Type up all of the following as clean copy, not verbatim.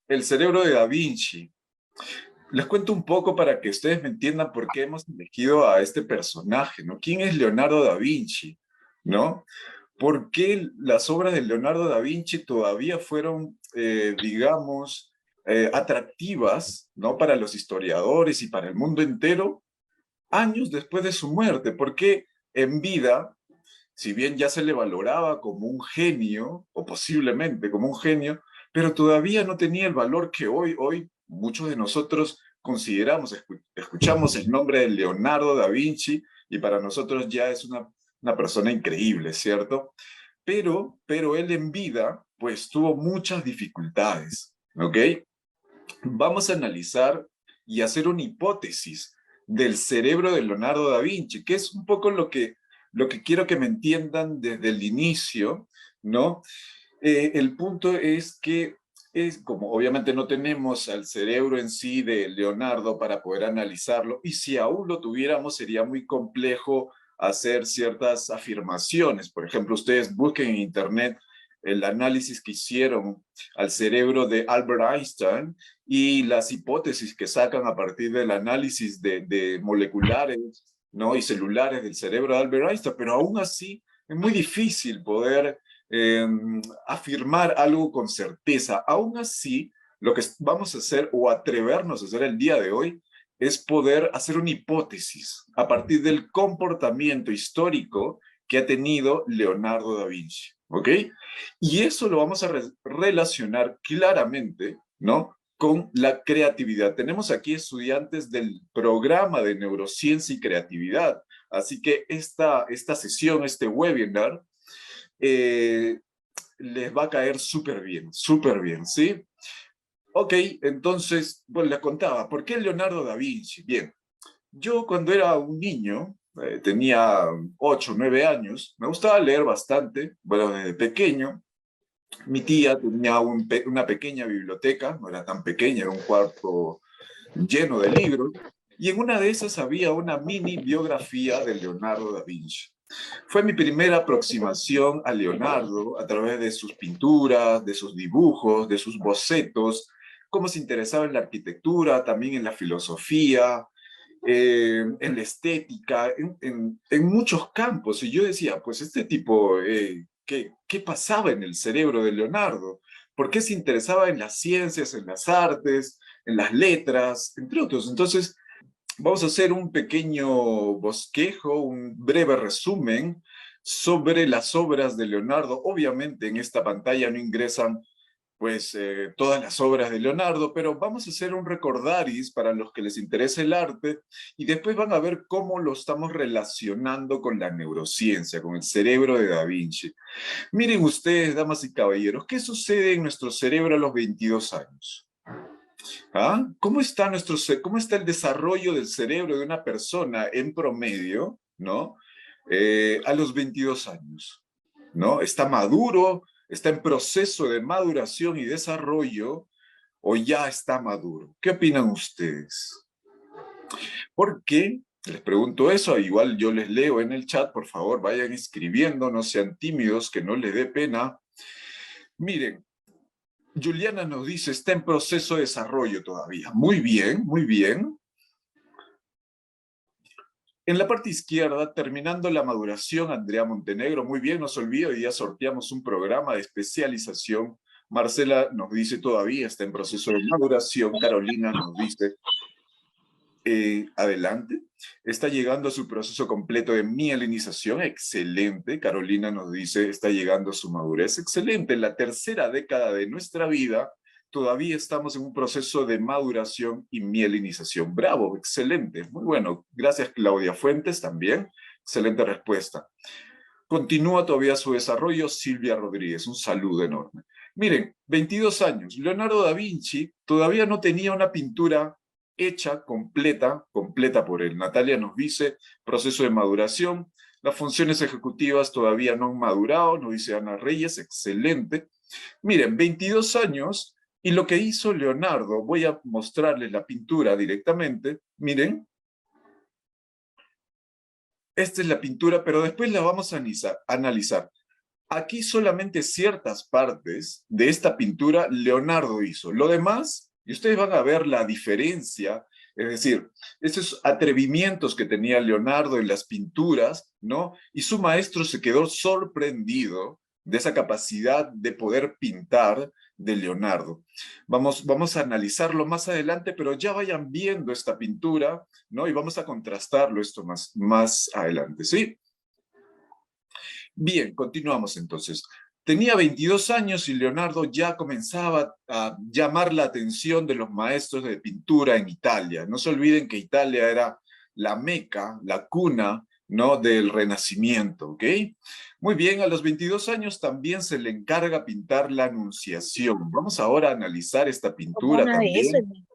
El cerebro de Da Vinci. Les cuento un poco para que ustedes me entiendan por qué hemos elegido a este personaje, ¿no? ¿Quién es Leonardo da Vinci? ¿No? ¿Por qué las obras de Leonardo da Vinci todavía fueron, digamos, atractivas, ¿no? Para los historiadores y para el mundo entero, años después de su muerte? ¿Por qué en vida, si bien ya se le valoraba como un genio, o posiblemente como un genio, pero todavía no tenía el valor que hoy muchos de nosotros consideramos, escuchamos el nombre de Leonardo da Vinci y para nosotros ya es una persona increíble, ¿cierto? Pero él en vida, pues tuvo muchas dificultades, ¿ok? Vamos a analizar y hacer una hipótesis del cerebro de Leonardo da Vinci, que es un poco lo que quiero que me entiendan desde el inicio, ¿no? El punto es que es como obviamente no tenemos al cerebro en sí de Leonardo para poder analizarlo, y si aún lo tuviéramos sería muy complejo hacer ciertas afirmaciones. Por ejemplo, ustedes busquen en internet el análisis que hicieron al cerebro de Albert Einstein y las hipótesis que sacan a partir del análisis de moleculares, ¿no? Y celulares del cerebro de Albert Einstein, pero aún así es muy difícil poder eh, afirmar algo con certeza. Aún así, lo que vamos a hacer o atrevernos a hacer el día de hoy es poder hacer una hipótesis a partir del comportamiento histórico que ha tenido Leonardo da Vinci, ¿ok? Y eso lo vamos a relacionar claramente, ¿no? Con la creatividad. Tenemos aquí estudiantes del programa de neurociencia y creatividad, así que esta sesión, este webinar, eh, les va a caer súper bien, ¿sí? Ok, entonces, bueno, les contaba, ¿por qué Leonardo da Vinci? Bien, yo cuando era un niño, tenía 8 o 9 años, me gustaba leer bastante, bueno, desde pequeño. Mi tía tenía una pequeña biblioteca, no era tan pequeña, era un cuarto lleno de libros, y en una de esas había una mini biografía de Leonardo da Vinci. Fue mi primera aproximación a Leonardo a través de sus pinturas, de sus dibujos, de sus bocetos, cómo se interesaba en la arquitectura, también en la filosofía, en la estética, en muchos campos. Y yo decía, pues este tipo, ¿qué pasaba en el cerebro de Leonardo? ¿Por qué se interesaba en las ciencias, en las artes, en las letras, entre otros? Entonces, vamos a hacer un pequeño bosquejo, un breve resumen sobre las obras de Leonardo. Obviamente en esta pantalla no ingresan pues todas las obras de Leonardo, pero vamos a hacer un recordaris para los que les interese el arte y después van a ver cómo lo estamos relacionando con la neurociencia, con el cerebro de Da Vinci. Miren ustedes, damas y caballeros, ¿qué sucede en nuestro cerebro a los 22 años? ¿Ah? ¿Cómo está el desarrollo del cerebro de una persona en promedio, ¿no? A los 22 años, ¿no? ¿Está maduro? ¿Está en proceso de maduración y desarrollo? ¿O ya está maduro? ¿Qué opinan ustedes? ¿Por qué? Les pregunto eso, igual yo les leo en el chat, por favor, vayan escribiendo, no sean tímidos, que no les dé pena. Miren, Juliana nos dice, está en proceso de desarrollo todavía. Muy bien, muy bien. En la parte izquierda, terminando la maduración, Andrea Montenegro, muy bien, no se olvide, hoy día sorteamos un programa de especialización. Marcela nos dice todavía está en proceso de maduración. Carolina nos dice, adelante, está llegando a su proceso completo de mielinización, excelente. Carolina nos dice, está llegando a su madurez, excelente. En la tercera década de nuestra vida, todavía estamos en un proceso de maduración y mielinización. Bravo, excelente, muy bueno. Gracias, Claudia Fuentes, también. Excelente respuesta. Continúa todavía su desarrollo Silvia Rodríguez, un saludo enorme. Miren, 22 años, Leonardo da Vinci todavía no tenía una pintura hecha, completa por él. Natalia nos dice, proceso de maduración, las funciones ejecutivas todavía no han madurado, nos dice Ana Reyes, excelente. Miren, 22 años y lo que hizo Leonardo, voy a mostrarles la pintura directamente, miren, esta es la pintura, pero después la vamos a analizar. Aquí solamente ciertas partes de esta pintura Leonardo hizo. Lo demás, y ustedes van a ver la diferencia, es decir, esos atrevimientos que tenía Leonardo en las pinturas, ¿no? Y su maestro se quedó sorprendido de esa capacidad de poder pintar de Leonardo. Vamos a analizarlo más adelante, pero ya vayan viendo esta pintura, ¿no? Y vamos a contrastarlo esto más adelante, ¿sí? Bien, continuamos entonces. Tenía 22 años y Leonardo ya comenzaba a llamar la atención de los maestros de pintura en Italia. No se olviden que Italia era la meca, la cuna, ¿no?, del Renacimiento, ¿ok? Muy bien, a los 22 años también se le encarga pintar la Anunciación. Vamos ahora a analizar esta Como pintura nada de eso, también.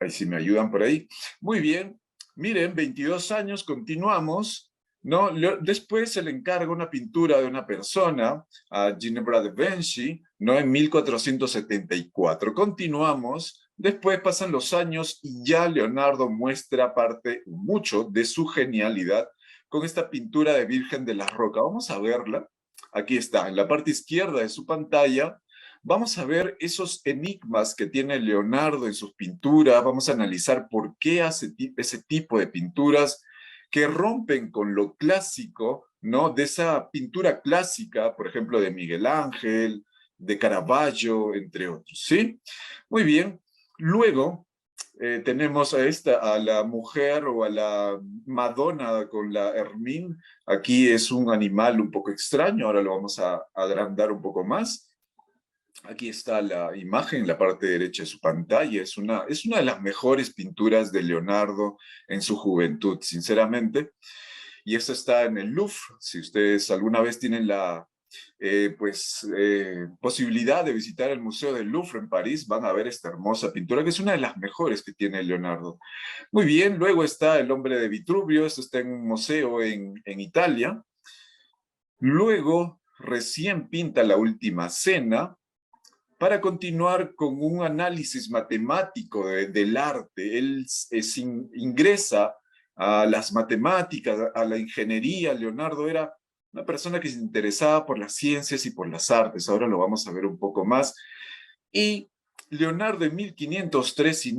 Ahí sí me ayudan por ahí. Muy bien. Miren, 22 años, continuamos, ¿no? Después se le encarga una pintura de una persona, a Ginevra de Vinci, ¿no? En 1474. Continuamos. Después pasan los años y ya Leonardo muestra mucho de su genialidad con esta pintura de Virgen de la Roca. Vamos a verla. Aquí está, en la parte izquierda de su pantalla. Vamos a ver esos enigmas que tiene Leonardo en sus pinturas, vamos a analizar por qué hace ese tipo de pinturas que rompen con lo clásico, ¿no? De esa pintura clásica, por ejemplo, de Miguel Ángel, de Caravaggio, entre otros, ¿sí? Muy bien. Luego tenemos a la mujer o a la Madonna con la Hermine. Aquí es un animal un poco extraño, ahora lo vamos a agrandar un poco más. Aquí está la imagen en la parte derecha de su pantalla. Es una de las mejores pinturas de Leonardo en su juventud, sinceramente. Y esto está en el Louvre. Si ustedes alguna vez tienen la posibilidad de visitar el Museo del Louvre en París, van a ver esta hermosa pintura, que es una de las mejores que tiene Leonardo. Muy bien, luego está El hombre de Vitruvio. Esto está en un museo en Italia. Luego, recién pinta La Última Cena, para continuar con un análisis matemático del arte. Él ingresa a las matemáticas, a la ingeniería. Leonardo era una persona que se interesaba por las ciencias y por las artes. Ahora lo vamos a ver un poco más. Y Leonardo en 1503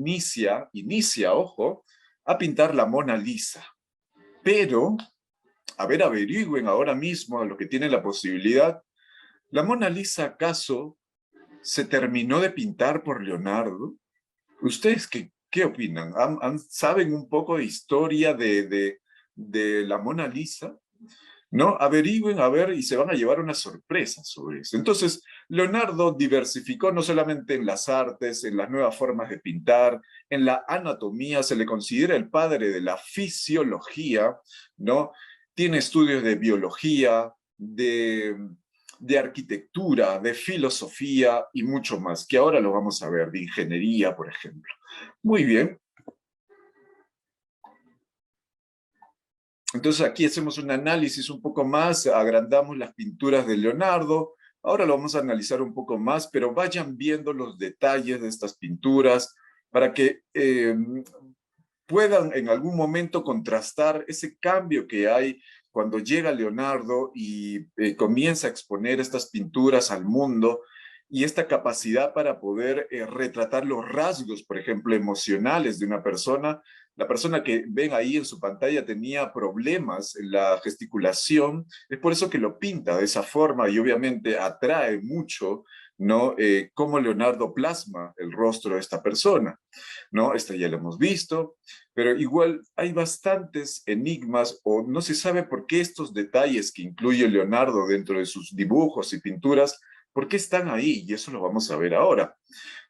ojo, a pintar la Mona Lisa. Pero, a ver, averigüen ahora mismo, a lo que tienen la posibilidad, ¿la Mona Lisa acaso se terminó de pintar por Leonardo? ¿Ustedes qué opinan? ¿Saben un poco de historia de la Mona Lisa? ¿No? Averigüen, a ver, y se van a llevar una sorpresa sobre eso. Entonces, Leonardo diversificó no solamente en las artes, en las nuevas formas de pintar, en la anatomía. Se le considera el padre de la fisiología, ¿no? Tiene estudios de biología, de arquitectura, de filosofía y mucho más, que ahora lo vamos a ver, de ingeniería, por ejemplo. Muy bien. Entonces aquí hacemos un análisis un poco más, agrandamos las pinturas de Leonardo. Ahora lo vamos a analizar un poco más, pero vayan viendo los detalles de estas pinturas para que puedan en algún momento contrastar ese cambio que hay cuando llega Leonardo y comienza a exponer estas pinturas al mundo, y esta capacidad para poder retratar los rasgos, por ejemplo, emocionales de una persona. La persona que ven ahí en su pantalla tenía problemas en la gesticulación, es por eso que lo pinta de esa forma y obviamente atrae mucho, ¿no? Cómo Leonardo plasma el rostro de esta persona, ¿no? Esta ya lo hemos visto, pero igual hay bastantes enigmas o no se sabe por qué estos detalles que incluye Leonardo dentro de sus dibujos y pinturas, por qué están ahí, y eso lo vamos a ver ahora,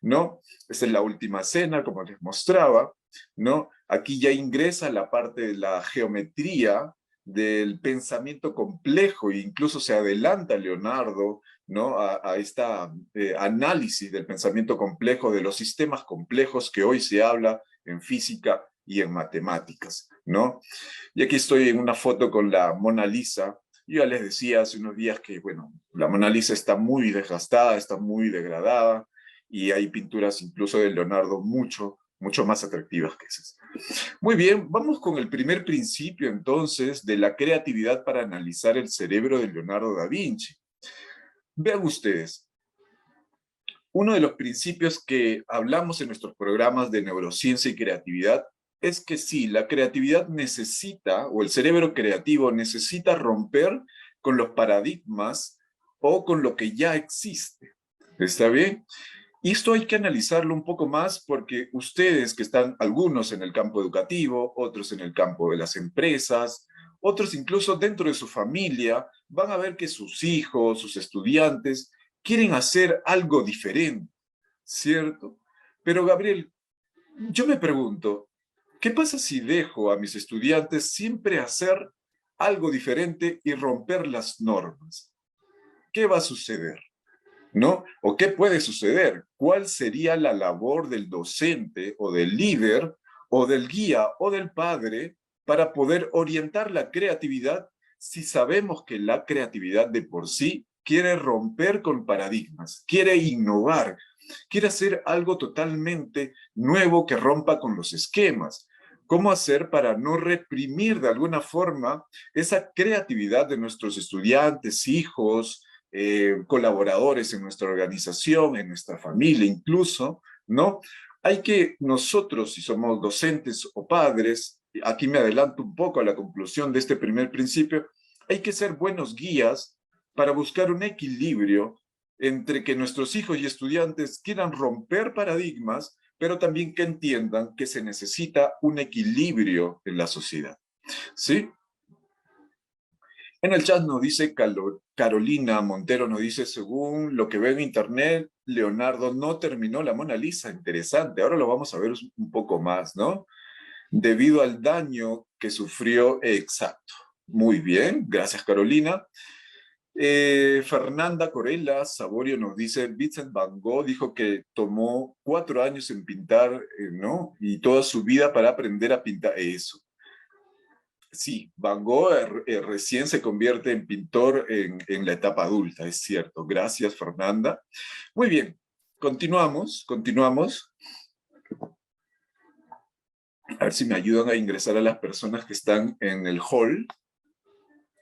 ¿no? Esta es La Última Cena, como les mostraba, ¿no? Aquí ya ingresa la parte de la geometría, del pensamiento complejo, e incluso se adelanta Leonardo, ¿no? A esta análisis del pensamiento complejo, de los sistemas complejos que hoy se habla en física y en matemáticas, ¿no? Y aquí estoy en una foto con la Mona Lisa. Yo ya les decía hace unos días que, bueno, la Mona Lisa está muy desgastada, está muy degradada, y hay pinturas incluso de Leonardo mucho mucho más atractivas que esas. Muy bien, vamos con el primer principio entonces de la creatividad para analizar el cerebro de Leonardo da Vinci. Vean ustedes, uno de los principios que hablamos en nuestros programas de neurociencia y creatividad es que sí, la creatividad necesita, o el cerebro creativo necesita romper con los paradigmas o con lo que ya existe. ¿Está bien? Y esto hay que analizarlo un poco más porque ustedes que están, algunos en el campo educativo, otros en el campo de las empresas, otros incluso dentro de su familia, van a ver que sus hijos, sus estudiantes, quieren hacer algo diferente, ¿cierto? Pero Gabriel, yo me pregunto, ¿qué pasa si dejo a mis estudiantes siempre hacer algo diferente y romper las normas? ¿Qué va a suceder? ¿No? ¿O qué puede suceder? ¿Cuál sería la labor del docente o del líder o del guía o del padre para poder orientar la creatividad si sabemos que la creatividad de por sí quiere romper con paradigmas, quiere innovar, quiere hacer algo totalmente nuevo que rompa con los esquemas? ¿Cómo hacer para no reprimir de alguna forma esa creatividad de nuestros estudiantes, hijos, colaboradores en nuestra organización, en nuestra familia incluso, ¿no? Hay que nosotros, si somos docentes o padres, aquí me adelanto un poco a la conclusión de este primer principio, hay que ser buenos guías para buscar un equilibrio entre que nuestros hijos y estudiantes quieran romper paradigmas, pero también que entiendan que se necesita un equilibrio en la sociedad, ¿sí? En el chat nos dice Carolina Montero, nos dice, según lo que veo en internet, Leonardo no terminó la Mona Lisa. Interesante, ahora lo vamos a ver un poco más, ¿no? Debido al daño que sufrió, exacto. Muy bien, gracias Carolina. Fernanda Corella Saborio nos dice, Vincent Van Gogh dijo que tomó 4 años en pintar, ¿no? Y toda su vida para aprender a pintar eso. Sí, Van Gogh recién se convierte en pintor en la etapa adulta, es cierto. Gracias, Fernanda. Muy bien, continuamos. A ver si me ayudan a ingresar a las personas que están en el hall.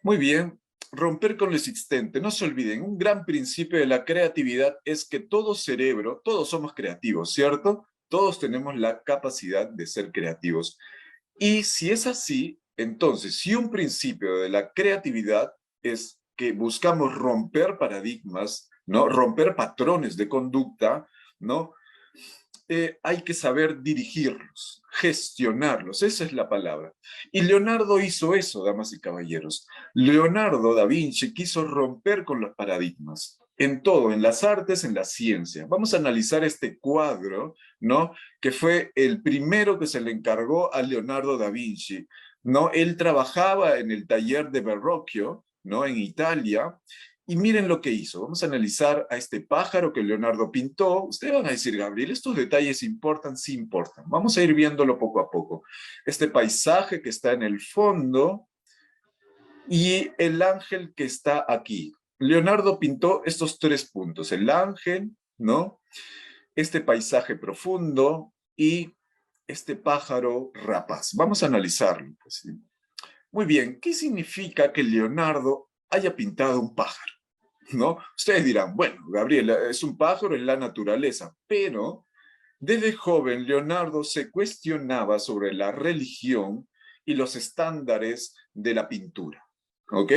Muy bien, romper con lo existente. No se olviden, un gran principio de la creatividad es que todo cerebro, todos somos creativos, ¿cierto? Todos tenemos la capacidad de ser creativos. Y si es así, entonces, si un principio de la creatividad es que buscamos romper paradigmas, ¿no? Romper patrones de conducta, ¿no? Hay que saber dirigirlos, gestionarlos, esa es la palabra. Y Leonardo hizo eso, damas y caballeros. Leonardo da Vinci quiso romper con los paradigmas, en todo, en las artes, en la ciencia. Vamos a analizar este cuadro, ¿no? Que fue el primero que se le encargó a Leonardo da Vinci, ¿no? Él trabajaba en el taller de Verrocchio, ¿no? En Italia, y miren lo que hizo. Vamos a analizar a este pájaro que Leonardo pintó. Ustedes van a decir, Gabriel, ¿estos detalles importan? Sí importan. Vamos a ir viéndolo poco a poco. Este paisaje que está en el fondo y el ángel que está aquí. Leonardo pintó estos 3 puntos. El ángel, ¿no? Este paisaje profundo y este pájaro rapaz. Vamos a analizarlo. Pues, ¿sí? Muy bien, ¿qué significa que Leonardo haya pintado un pájaro? ¿No? Ustedes dirán, bueno, Gabriela, es un pájaro en la naturaleza, pero desde joven Leonardo se cuestionaba sobre la religión y los estándares de la pintura, ¿ok?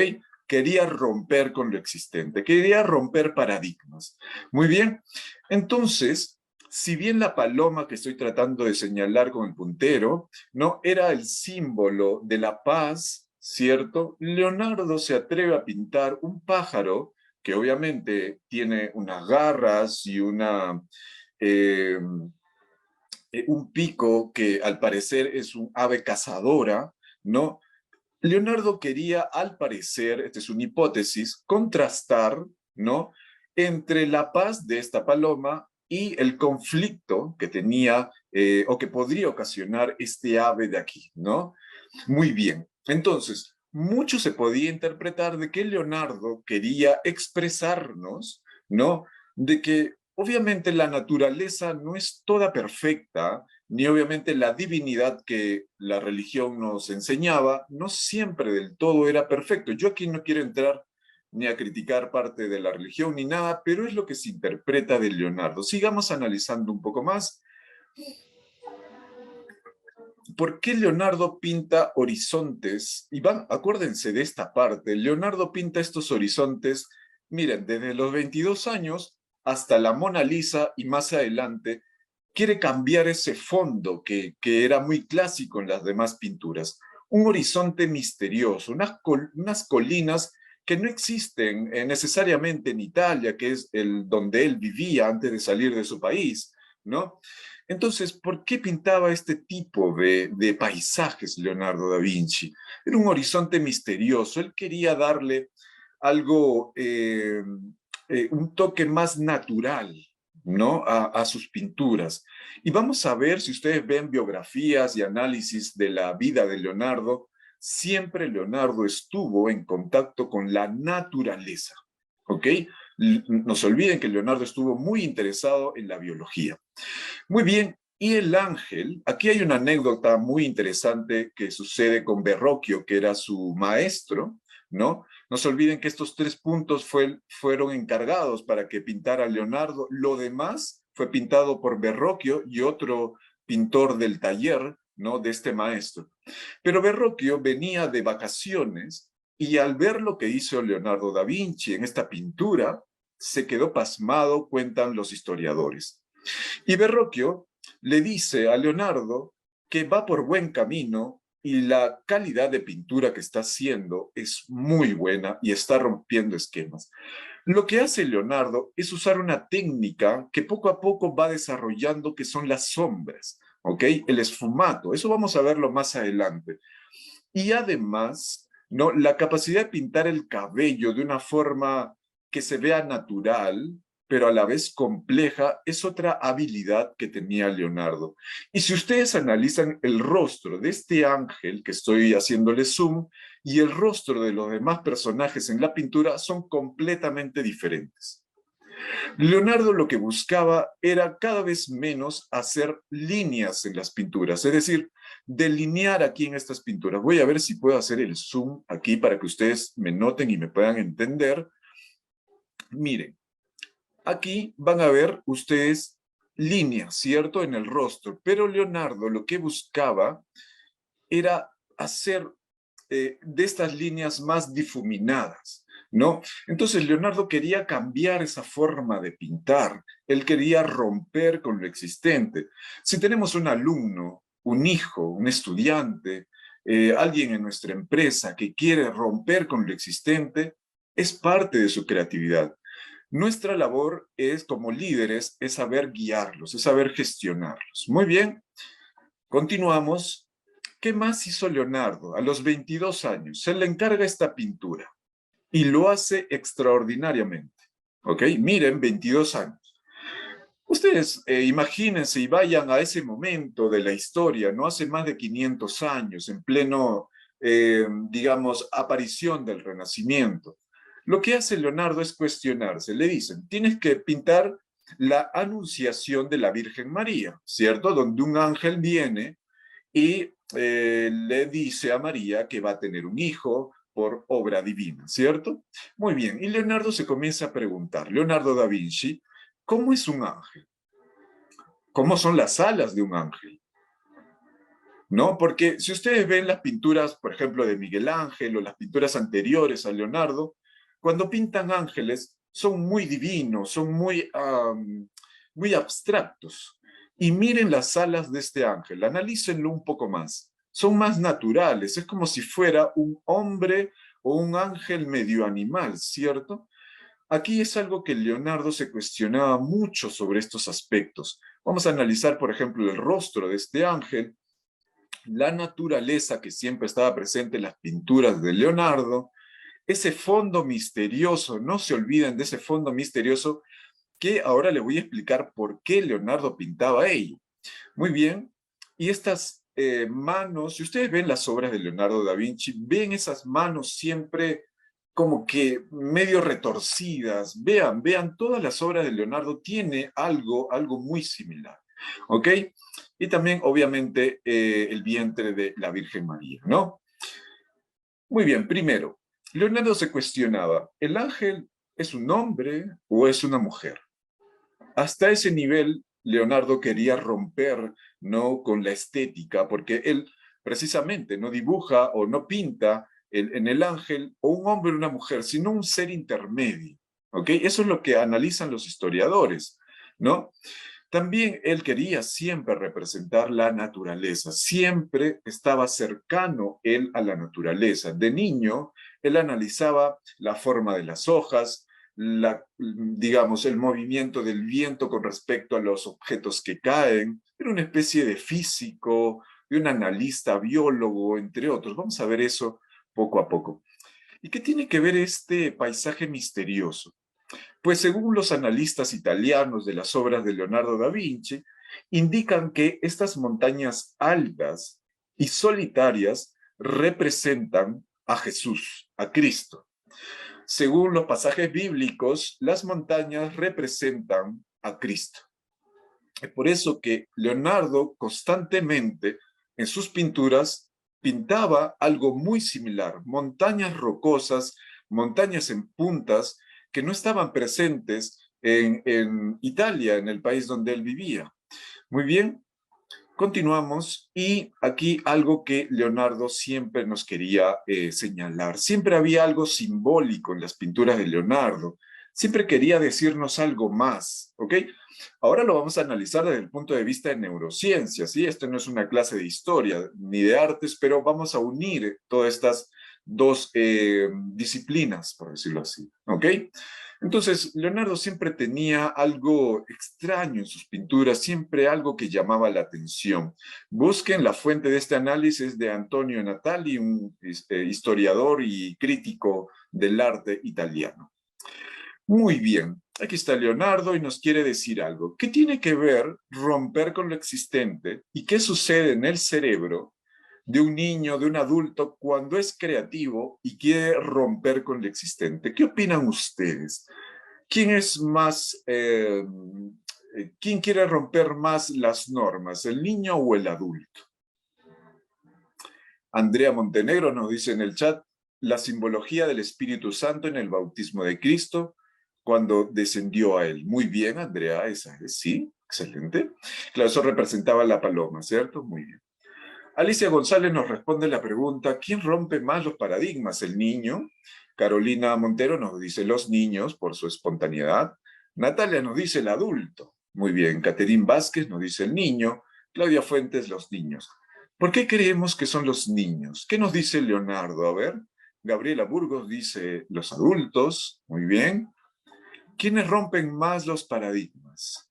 Quería romper con lo existente, quería romper paradigmas. Muy bien, entonces, si bien la paloma que estoy tratando de señalar con el puntero, ¿no? Era el símbolo de la paz, ¿cierto? Leonardo se atreve a pintar un pájaro que obviamente tiene unas garras y eh, un pico que al parecer es un ave cazadora, ¿no? Leonardo quería, al parecer, esta es una hipótesis, contrastar, ¿no? Entre la paz de esta paloma y el conflicto que tenía o que podría ocasionar este ave de aquí, ¿no? Muy bien. Entonces, mucho se podía interpretar de que Leonardo quería expresarnos, ¿no? De que Obviamente la naturaleza no es toda perfecta, ni obviamente la divinidad que la religión nos enseñaba, no siempre del todo era perfecto. Yo aquí no quiero entrar ni a criticar parte de la religión ni nada, pero es lo que se interpreta de Leonardo. Sigamos analizando un poco más. ¿Por qué Leonardo pinta horizontes? Y van, acuérdense de esta parte, Leonardo pinta estos horizontes, miren, desde los 22 años hasta la Mona Lisa y más adelante, quiere cambiar ese fondo que era muy clásico en las demás pinturas. Un horizonte misterioso, unas colinas que no existen necesariamente en Italia, que es donde él vivía antes de salir de su país, ¿no? Entonces, ¿por qué pintaba este tipo de paisajes Leonardo da Vinci? Era un horizonte misterioso, él quería darle algo, un toque más natural, ¿no? A sus pinturas. Y vamos a ver, si ustedes ven biografías y análisis de la vida de Leonardo, siempre Leonardo estuvo en contacto con la naturaleza, ¿ok? No se olviden que Leonardo estuvo muy interesado en la biología. Muy bien, y el ángel, aquí hay una anécdota muy interesante que sucede con Verrocchio, que era su maestro, ¿no? No se olviden que estos 3 puntos fueron encargados para que pintara Leonardo. Lo demás fue pintado por Verrocchio y otro pintor del taller, ¿no? De este maestro. Pero Verrocchio venía de vacaciones y al ver lo que hizo Leonardo da Vinci en esta pintura, se quedó pasmado, cuentan los historiadores. Y Verrocchio le dice a Leonardo que va por buen camino y la calidad de pintura que está haciendo es muy buena y está rompiendo esquemas. Lo que hace Leonardo es usar una técnica que poco a poco va desarrollando, que son las sombras, ¿ok? El esfumato, eso vamos a verlo más adelante. Y además, ¿no? La capacidad de pintar el cabello de una forma que se vea natural, pero a la vez compleja, es otra habilidad que tenía Leonardo. Y si ustedes analizan el rostro de este ángel, que estoy haciéndole zoom, y el rostro de los demás personajes en la pintura, son completamente diferentes. Leonardo lo que buscaba era cada vez menos hacer líneas en las pinturas, es decir, delinear aquí en estas pinturas. Voy a ver si puedo hacer el zoom aquí para que ustedes me noten y me puedan entender. Miren, aquí van a ver ustedes líneas, ¿cierto? En el rostro, pero Leonardo lo que buscaba era hacer de estas líneas más difuminadas, ¿no? Entonces Leonardo quería cambiar esa forma de pintar, él quería romper con lo existente. Si tenemos un alumno, un hijo, un estudiante, alguien en nuestra empresa que quiere romper con lo existente, es parte de su creatividad. Nuestra labor es, como líderes, es saber guiarlos, es saber gestionarlos. Muy bien, continuamos. ¿Qué más hizo Leonardo? A los 22 años, se le encarga esta pintura y lo hace extraordinariamente. ¿Ok? Miren, 22 años. Ustedes imagínense y vayan a ese momento de la historia, no hace más de 500 años, en pleno, digamos, aparición del Renacimiento. Lo que hace Leonardo es cuestionarse. Le dicen, tienes que pintar la anunciación de la Virgen María, ¿cierto? Donde un ángel viene y le dice a María que va a tener un hijo por obra divina, ¿cierto? Muy bien, y Leonardo se comienza a preguntar, Leonardo da Vinci, ¿cómo es un ángel? ¿Cómo son las alas de un ángel? ¿No? Porque si ustedes ven las pinturas, por ejemplo, de Miguel Ángel o las pinturas anteriores a Leonardo, cuando pintan ángeles son muy divinos, son muy abstractos. Y miren las alas de este ángel, analícenlo un poco más. Son más naturales, es como si fuera un hombre o un ángel medio animal, ¿cierto? Aquí es algo que Leonardo se cuestionaba mucho sobre estos aspectos. Vamos a analizar, por ejemplo, el rostro de este ángel, la naturaleza que siempre estaba presente en las pinturas de Leonardo, ese fondo misterioso, no se olviden de ese fondo misterioso que ahora les voy a explicar por qué Leonardo pintaba ello. Muy bien, y estas manos, si ustedes ven las obras de Leonardo da Vinci, ven esas manos siempre como que medio retorcidas. Vean, todas las obras de Leonardo tiene algo muy similar, ¿ok? Y también, obviamente, el vientre de la Virgen María, ¿no? Muy bien, primero, Leonardo se cuestionaba, ¿el ángel es un hombre o es una mujer? Hasta ese nivel, Leonardo quería romper, ¿no?, con la estética, porque él precisamente no dibuja o no pinta en el ángel o un hombre o una mujer, sino un ser intermedio. ¿Ok? Eso es lo que analizan los historiadores, ¿no? También él quería siempre representar la naturaleza, siempre estaba cercano él a la naturaleza. De niño, él analizaba la forma de las hojas, digamos, el movimiento del viento con respecto a los objetos que caen. Era una especie de físico, de un analista, biólogo, entre otros. Vamos a ver eso poco a poco. ¿Y qué tiene que ver este paisaje misterioso? Pues según los analistas italianos de las obras de Leonardo da Vinci, indican que estas montañas altas y solitarias representan a Jesús, a Cristo. Según los pasajes bíblicos, las montañas representan a Cristo. Es por eso que Leonardo constantemente en sus pinturas pintaba algo muy similar, montañas rocosas, montañas en puntas que no estaban presentes en Italia, en el país donde él vivía. Muy bien, continuamos y aquí algo que Leonardo siempre nos quería señalar. Siempre había algo simbólico en las pinturas de Leonardo. Siempre quería decirnos algo más, ¿ok? Ahora lo vamos a analizar desde el punto de vista de neurociencias, ¿sí? Esto no es una clase de historia ni de artes, pero vamos a unir todas estas dos disciplinas, por decirlo así, ¿ok? Entonces, Leonardo siempre tenía algo extraño en sus pinturas, siempre algo que llamaba la atención. Busquen la fuente de este análisis de Antonio Natali, un historiador y crítico del arte italiano. Muy bien, aquí está Leonardo y nos quiere decir algo. ¿Qué tiene que ver romper con lo existente y qué sucede en el cerebro de un niño, de un adulto, cuando es creativo y quiere romper con lo existente? ¿Qué opinan ustedes? ¿Quién es más, quién quiere romper más las normas, el niño o el adulto? Andrea Montenegro nos dice en el chat, la simbología del Espíritu Santo en el bautismo de Cristo cuando descendió a él. Muy bien, Andrea, esa es, sí, excelente. Claro, eso representaba la paloma, ¿cierto? Muy bien. Alicia González nos responde la pregunta, ¿quién rompe más los paradigmas, el niño? Carolina Montero nos dice los niños por su espontaneidad. Natalia nos dice el adulto. Muy bien, Caterín Vázquez nos dice el niño. Claudia Fuentes, los niños. ¿Por qué creemos que son los niños? ¿Qué nos dice Leonardo? A ver, Gabriela Burgos dice los adultos. Muy bien. ¿Quiénes rompen más los paradigmas?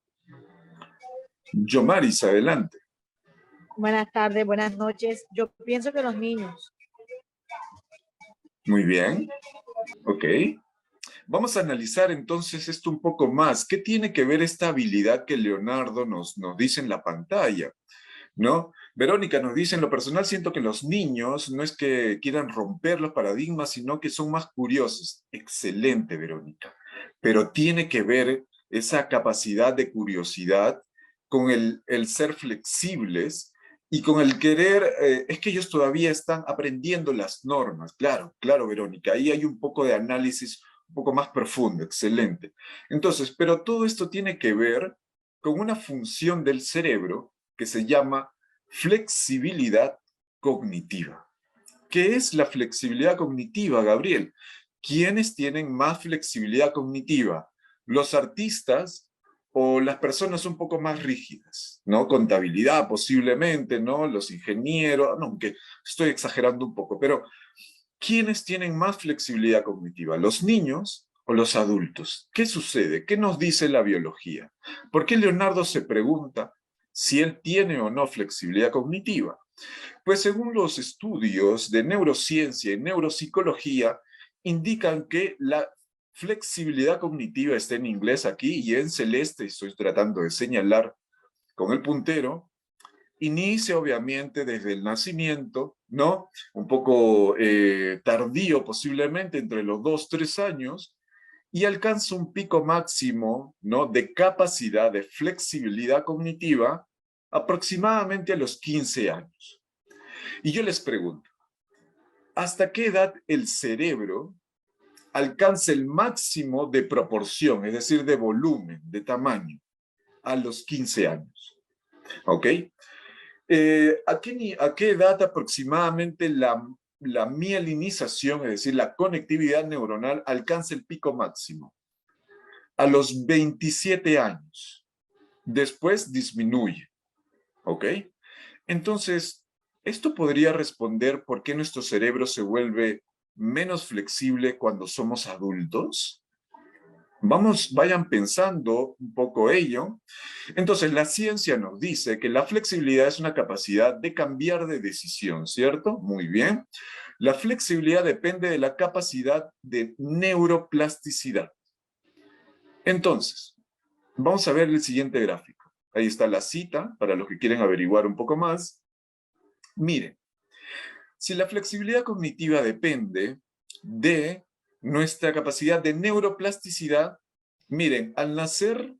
Yomaris, adelante. Buenas tardes, buenas noches. Yo pienso que los niños. Muy bien. Ok. Vamos a analizar entonces esto un poco más. ¿Qué tiene que ver esta habilidad que Leonardo nos dice en la pantalla? ¿No? Verónica nos dice, en lo personal siento que los niños no es que quieran romper los paradigmas, sino que son más curiosos. Excelente, Verónica. Pero tiene que ver esa capacidad de curiosidad con el ser flexibles y con el querer, es que ellos todavía están aprendiendo las normas. Claro, claro, Verónica, ahí hay un poco de análisis un poco más profundo, excelente. Entonces, pero todo esto tiene que ver con una función del cerebro que se llama flexibilidad cognitiva. ¿Qué es la flexibilidad cognitiva, Gabriel? ¿Quiénes tienen más flexibilidad cognitiva? ¿Los artistas o las personas un poco más rígidas? ¿No? Contabilidad posiblemente, ¿no? Los ingenieros, no, aunque estoy exagerando un poco, pero ¿quiénes tienen más flexibilidad cognitiva? ¿Los niños o los adultos? ¿Qué sucede? ¿Qué nos dice la biología? ¿Por qué Leonardo se pregunta si él tiene o no flexibilidad cognitiva? Pues según los estudios de neurociencia y neuropsicología, indican que la flexibilidad cognitiva está en inglés aquí y en celeste, estoy tratando de señalar con el puntero, inicia obviamente desde el nacimiento, ¿no? Un poco tardío posiblemente, entre los 2, 3 años, y alcanza un pico máximo, ¿no?, de capacidad de flexibilidad cognitiva aproximadamente a los 15 años. Y yo les pregunto, ¿hasta qué edad el cerebro alcanza el máximo de proporción, es decir, de volumen, de tamaño? A los 15 años. ¿Ok? ¿A qué edad aproximadamente la mielinización, es decir, la conectividad neuronal, alcanza el pico máximo? A los 27 años. Después disminuye. ¿Ok? Entonces, esto podría responder por qué nuestro cerebro se vuelve menos flexible cuando somos adultos. Vayan pensando un poco ello. Entonces, la ciencia nos dice que la flexibilidad es una capacidad de cambiar de decisión, ¿cierto? Muy bien. La flexibilidad depende de la capacidad de neuroplasticidad. Entonces, vamos a ver el siguiente gráfico. Ahí está la cita, para los que quieren averiguar un poco más. Miren, si la flexibilidad cognitiva depende de nuestra capacidad de neuroplasticidad, miren, al nacer,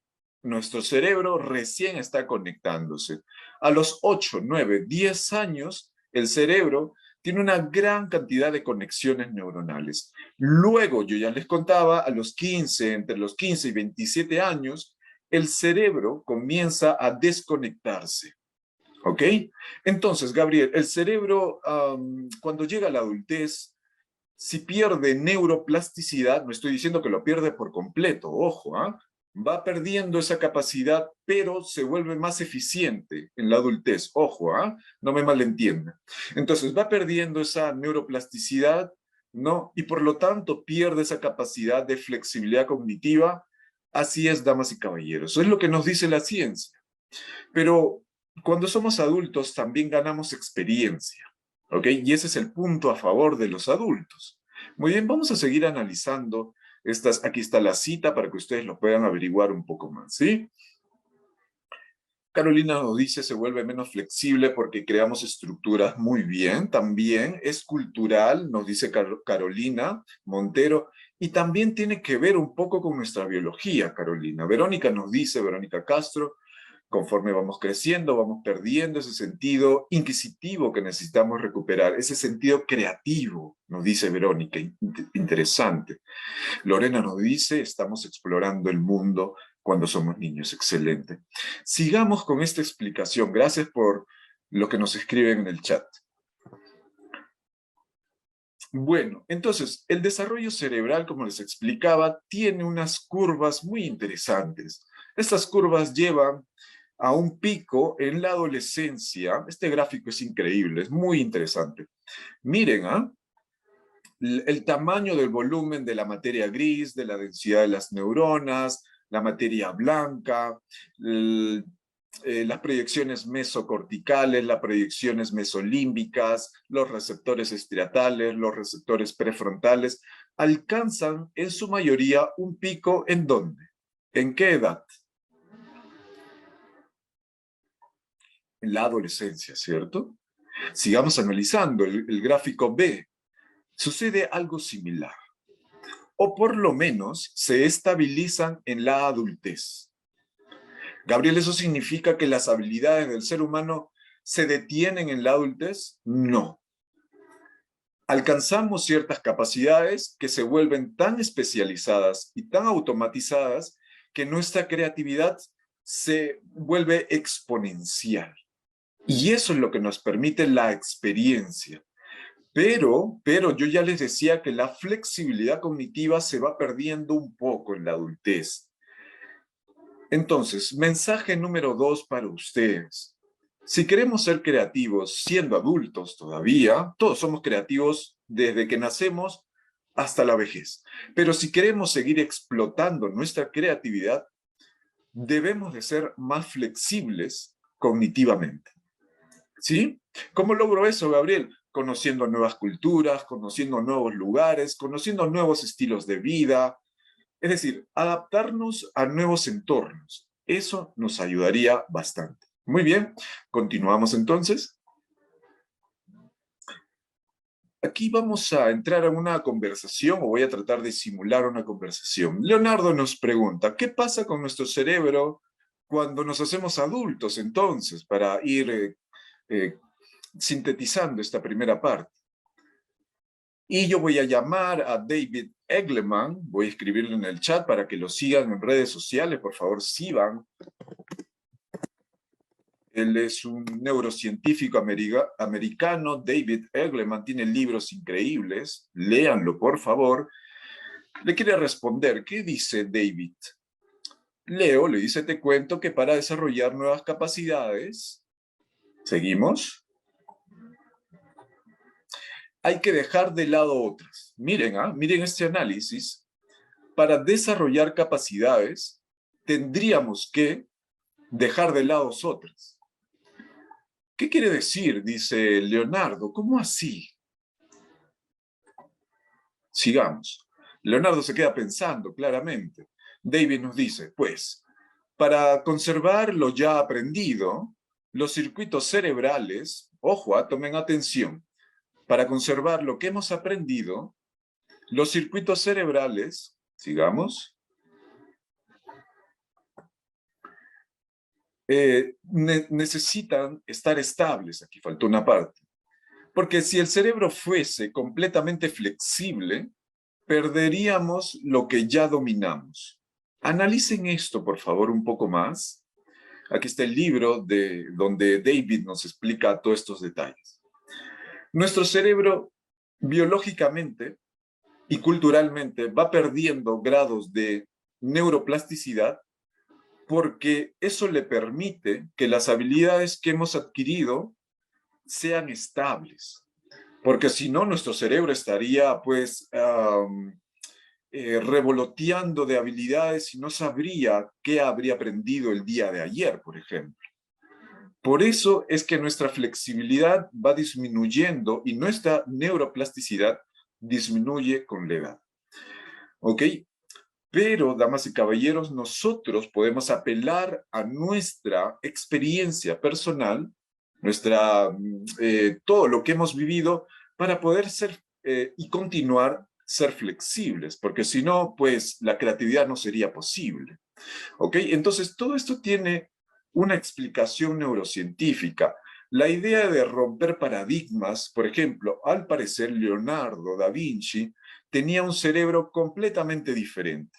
nuestro cerebro recién está conectándose. A los 8, 9, 10 años, el cerebro tiene una gran cantidad de conexiones neuronales. Luego, yo ya les contaba, a los 15, entre los 15 y 27 años, el cerebro comienza a desconectarse. ¿Ok? Entonces, Gabriel, el cerebro, cuando llega a la adultez, si pierde neuroplasticidad, no estoy diciendo que lo pierde por completo, ojo, va perdiendo esa capacidad, pero se vuelve más eficiente en la adultez, ojo, no me malentiendan. Entonces, va perdiendo esa neuroplasticidad, ¿no? Y por lo tanto pierde esa capacidad de flexibilidad cognitiva. Así es, damas y caballeros. Eso es lo que nos dice la ciencia. Pero cuando somos adultos también ganamos experiencia, ¿ok? Y ese es el punto a favor de los adultos. Muy bien, vamos a seguir analizando estas. Aquí está la cita para que ustedes lo puedan averiguar un poco más, ¿sí? Carolina nos dice, se vuelve menos flexible porque creamos estructuras. Muy bien, también es cultural, nos dice Carolina Montero, y también tiene que ver un poco con nuestra biología, Carolina. Verónica nos dice, Verónica Castro, conforme vamos creciendo, vamos perdiendo ese sentido inquisitivo que necesitamos recuperar, ese sentido creativo, nos dice Verónica, interesante. Lorena nos dice, estamos explorando el mundo cuando somos niños, excelente. Sigamos con esta explicación, gracias por lo que nos escriben en el chat. Bueno, entonces, el desarrollo cerebral, como les explicaba, tiene unas curvas muy interesantes. Estas curvas llevan a un pico en la adolescencia. Este gráfico es increíble, es muy interesante. Miren, el tamaño del volumen de la materia gris, de la densidad de las neuronas, la materia blanca, las proyecciones mesocorticales, las proyecciones mesolímbicas, los receptores estriatales, los receptores prefrontales, alcanzan en su mayoría un pico ¿en dónde? ¿En qué edad? En la adolescencia, ¿cierto? Sigamos analizando el gráfico B. Sucede algo similar. O por lo menos se estabilizan en la adultez. Gabriel, ¿eso significa que las habilidades del ser humano se detienen en la adultez? No. Alcanzamos ciertas capacidades que se vuelven tan especializadas y tan automatizadas que nuestra creatividad se vuelve exponencial. Y eso es lo que nos permite la experiencia. Pero yo ya les decía que la flexibilidad cognitiva se va perdiendo un poco en la adultez. Entonces, mensaje número 2 para ustedes. Si queremos ser creativos siendo adultos todavía, todos somos creativos desde que nacemos hasta la vejez. Pero si queremos seguir explotando nuestra creatividad, debemos de ser más flexibles cognitivamente. ¿Sí? ¿Cómo logro eso, Gabriel? Conociendo nuevas culturas, conociendo nuevos lugares, conociendo nuevos estilos de vida. Es decir, adaptarnos a nuevos entornos. Eso nos ayudaría bastante. Muy bien, continuamos entonces. Aquí vamos a entrar a una conversación, o voy a tratar de simular una conversación. Leonardo nos pregunta, ¿qué pasa con nuestro cerebro cuando nos hacemos adultos entonces? Para ir eh, sintetizando esta primera parte. Y yo voy a llamar a David Egleman, voy a escribirlo en el chat para que lo sigan en redes sociales, por favor, sigan. Él es un neurocientífico americano, David Egleman, tiene libros increíbles, léanlo por favor. Le quiere responder, ¿qué dice David? Leo le dice, te cuento que para desarrollar nuevas capacidades, seguimos, hay que dejar de lado otras. Miren, miren este análisis. Para desarrollar capacidades, tendríamos que dejar de lado otras. ¿Qué quiere decir? Dice Leonardo. ¿Cómo así? Sigamos. Leonardo se queda pensando claramente. David nos dice, pues, para conservar lo ya aprendido, los circuitos cerebrales, ojo, tomen atención, para conservar lo que hemos aprendido, los circuitos cerebrales, sigamos, necesitan estar estables. Aquí faltó una parte. Porque si el cerebro fuese completamente flexible, perderíamos lo que ya dominamos. Analicen esto, por favor, un poco más. Aquí está el libro donde David nos explica todos estos detalles. Nuestro cerebro, biológicamente y culturalmente, va perdiendo grados de neuroplasticidad porque eso le permite que las habilidades que hemos adquirido sean estables. Porque si no, nuestro cerebro estaría pues revoloteando de habilidades y no sabría qué habría aprendido el día de ayer, por ejemplo. Por eso es que nuestra flexibilidad va disminuyendo y nuestra neuroplasticidad disminuye con la edad. ¿Ok? Pero, damas y caballeros, nosotros podemos apelar a nuestra experiencia personal, todo lo que hemos vivido, para poder ser y continuar ser flexibles, porque si no, pues la creatividad no sería posible. ¿Ok? Entonces, todo esto tiene una explicación neurocientífica. La idea de romper paradigmas, por ejemplo, al parecer Leonardo da Vinci tenía un cerebro completamente diferente,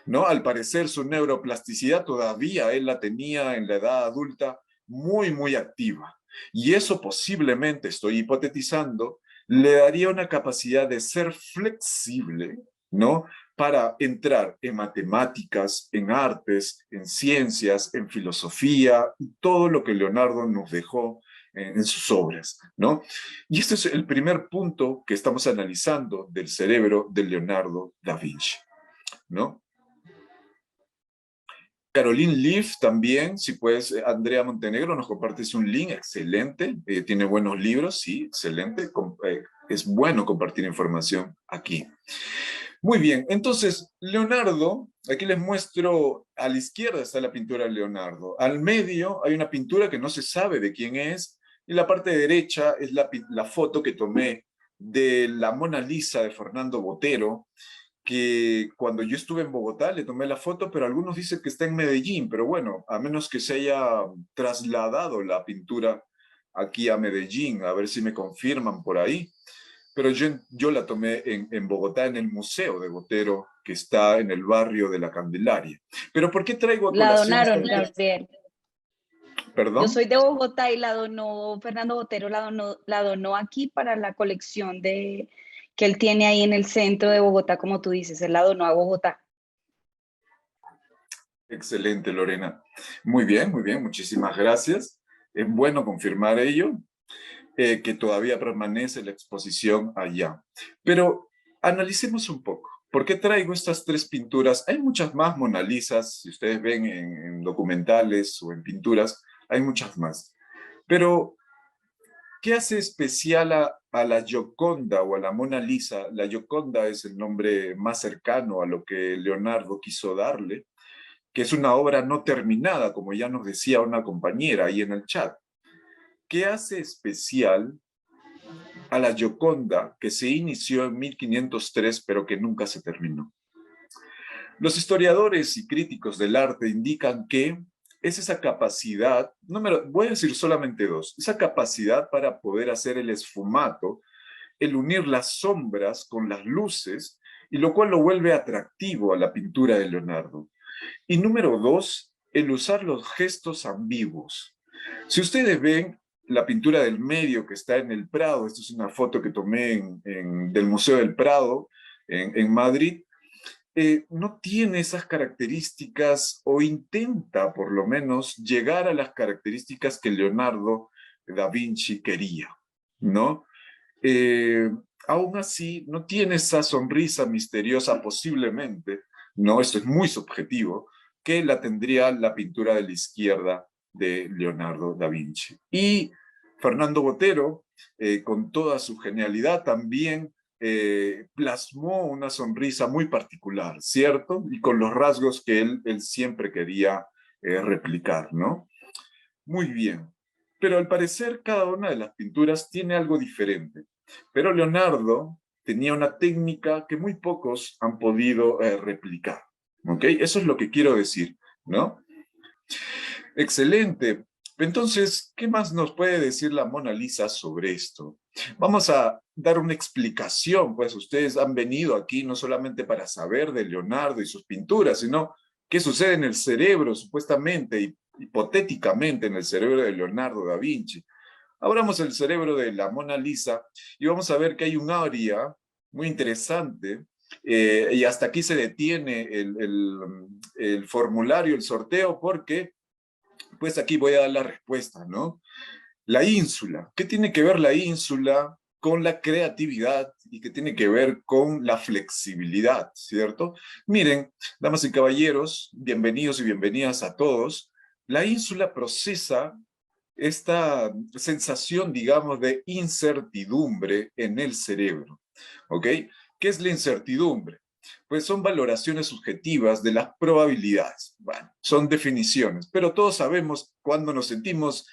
¿no? Al parecer su neuroplasticidad todavía él la tenía en la edad adulta muy, muy activa. Y eso posiblemente, estoy hipotetizando, le daría una capacidad de ser flexible, ¿no? Para entrar en matemáticas, en artes, en ciencias, en filosofía, y todo lo que Leonardo nos dejó en sus obras, ¿no? Y este es el primer punto que estamos analizando del cerebro de Leonardo da Vinci, ¿no? Caroline Leaf también, si puedes, Andrea Montenegro, nos compartes un link, excelente, tiene buenos libros, sí, excelente, es bueno compartir información aquí. Muy bien, entonces, Leonardo, aquí les muestro, a la izquierda está la pintura de Leonardo, al medio hay una pintura que no se sabe de quién es, y la parte derecha es la foto que tomé de la Mona Lisa de Fernando Botero, que cuando yo estuve en Bogotá le tomé la foto, pero algunos dicen que está en Medellín, pero bueno, a menos que se haya trasladado la pintura aquí a Medellín, a ver si me confirman por ahí. Pero yo la tomé en Bogotá, en el Museo de Botero, que está en el barrio de La Candelaria. Pero ¿por qué traigo a La colación donaron, Gabriel. ¿Perdón? Yo soy de Bogotá y la donó Fernando Botero, la donó aquí para la colección que él tiene ahí en el centro de Bogotá, como tú dices, él la donó a Bogotá. Excelente, Lorena. Muy bien, muchísimas gracias. Es bueno confirmar ello, que todavía permanece la exposición allá. Pero analicemos un poco. ¿Por qué traigo estas tres pinturas? Hay muchas más Mona Lisas, si ustedes ven en documentales o en pinturas, hay muchas más. Pero, ¿qué hace especial a la Gioconda o a la Mona Lisa? La Gioconda es el nombre más cercano a lo que Leonardo quiso darle. que es una obra no terminada, como ya nos decía una compañera ahí en el chat. ¿Qué hace especial a la Gioconda que se inició en 1503 pero que nunca se terminó? Los historiadores y críticos del arte indican que es esa capacidad, voy a decir solamente dos, esa capacidad para poder hacer el esfumato, el unir las sombras con las luces, y lo cual lo vuelve atractivo a la pintura de Leonardo. Y número dos, el usar los gestos ambiguos. Si ustedes ven la pintura del medio que está en el Prado, esta es una foto que tomé del Museo del Prado en Madrid, no tiene esas características o intenta por lo menos llegar a las características que Leonardo da Vinci quería, ¿no? Aún así, no tiene esa sonrisa misteriosa posiblemente, ¿no? Esto es muy subjetivo, que la tendría la pintura de la izquierda de Leonardo da Vinci. Y Fernando Botero, con toda su genialidad, también plasmó una sonrisa muy particular, ¿cierto? Y con los rasgos que él siempre quería replicar, ¿no? Muy bien. Pero al parecer cada una de las pinturas tiene algo diferente. Pero Leonardo tenía una técnica que muy pocos han podido replicar, ¿ok? Eso es lo que quiero decir, ¿no? Excelente. Entonces, ¿qué más nos puede decir la Mona Lisa sobre esto? Vamos a dar una explicación, pues ustedes han venido aquí no solamente para saber de Leonardo y sus pinturas, sino qué sucede en el cerebro, supuestamente, hipotéticamente en el cerebro de Leonardo da Vinci. Abramos el cerebro de la Mona Lisa y vamos a ver que hay un área muy interesante, y hasta aquí se detiene el formulario, el sorteo, porque pues aquí voy a dar la respuesta, ¿no? La ínsula. ¿Qué tiene que ver la ínsula con la creatividad y qué tiene que ver con la flexibilidad, ¿cierto? Miren, damas y caballeros, bienvenidos y bienvenidas a todos. La ínsula procesa esta sensación, digamos, de incertidumbre en el cerebro, ¿ok? ¿Qué es la incertidumbre? Pues son valoraciones subjetivas de las probabilidades. Bueno, son definiciones, pero todos sabemos cuando nos sentimos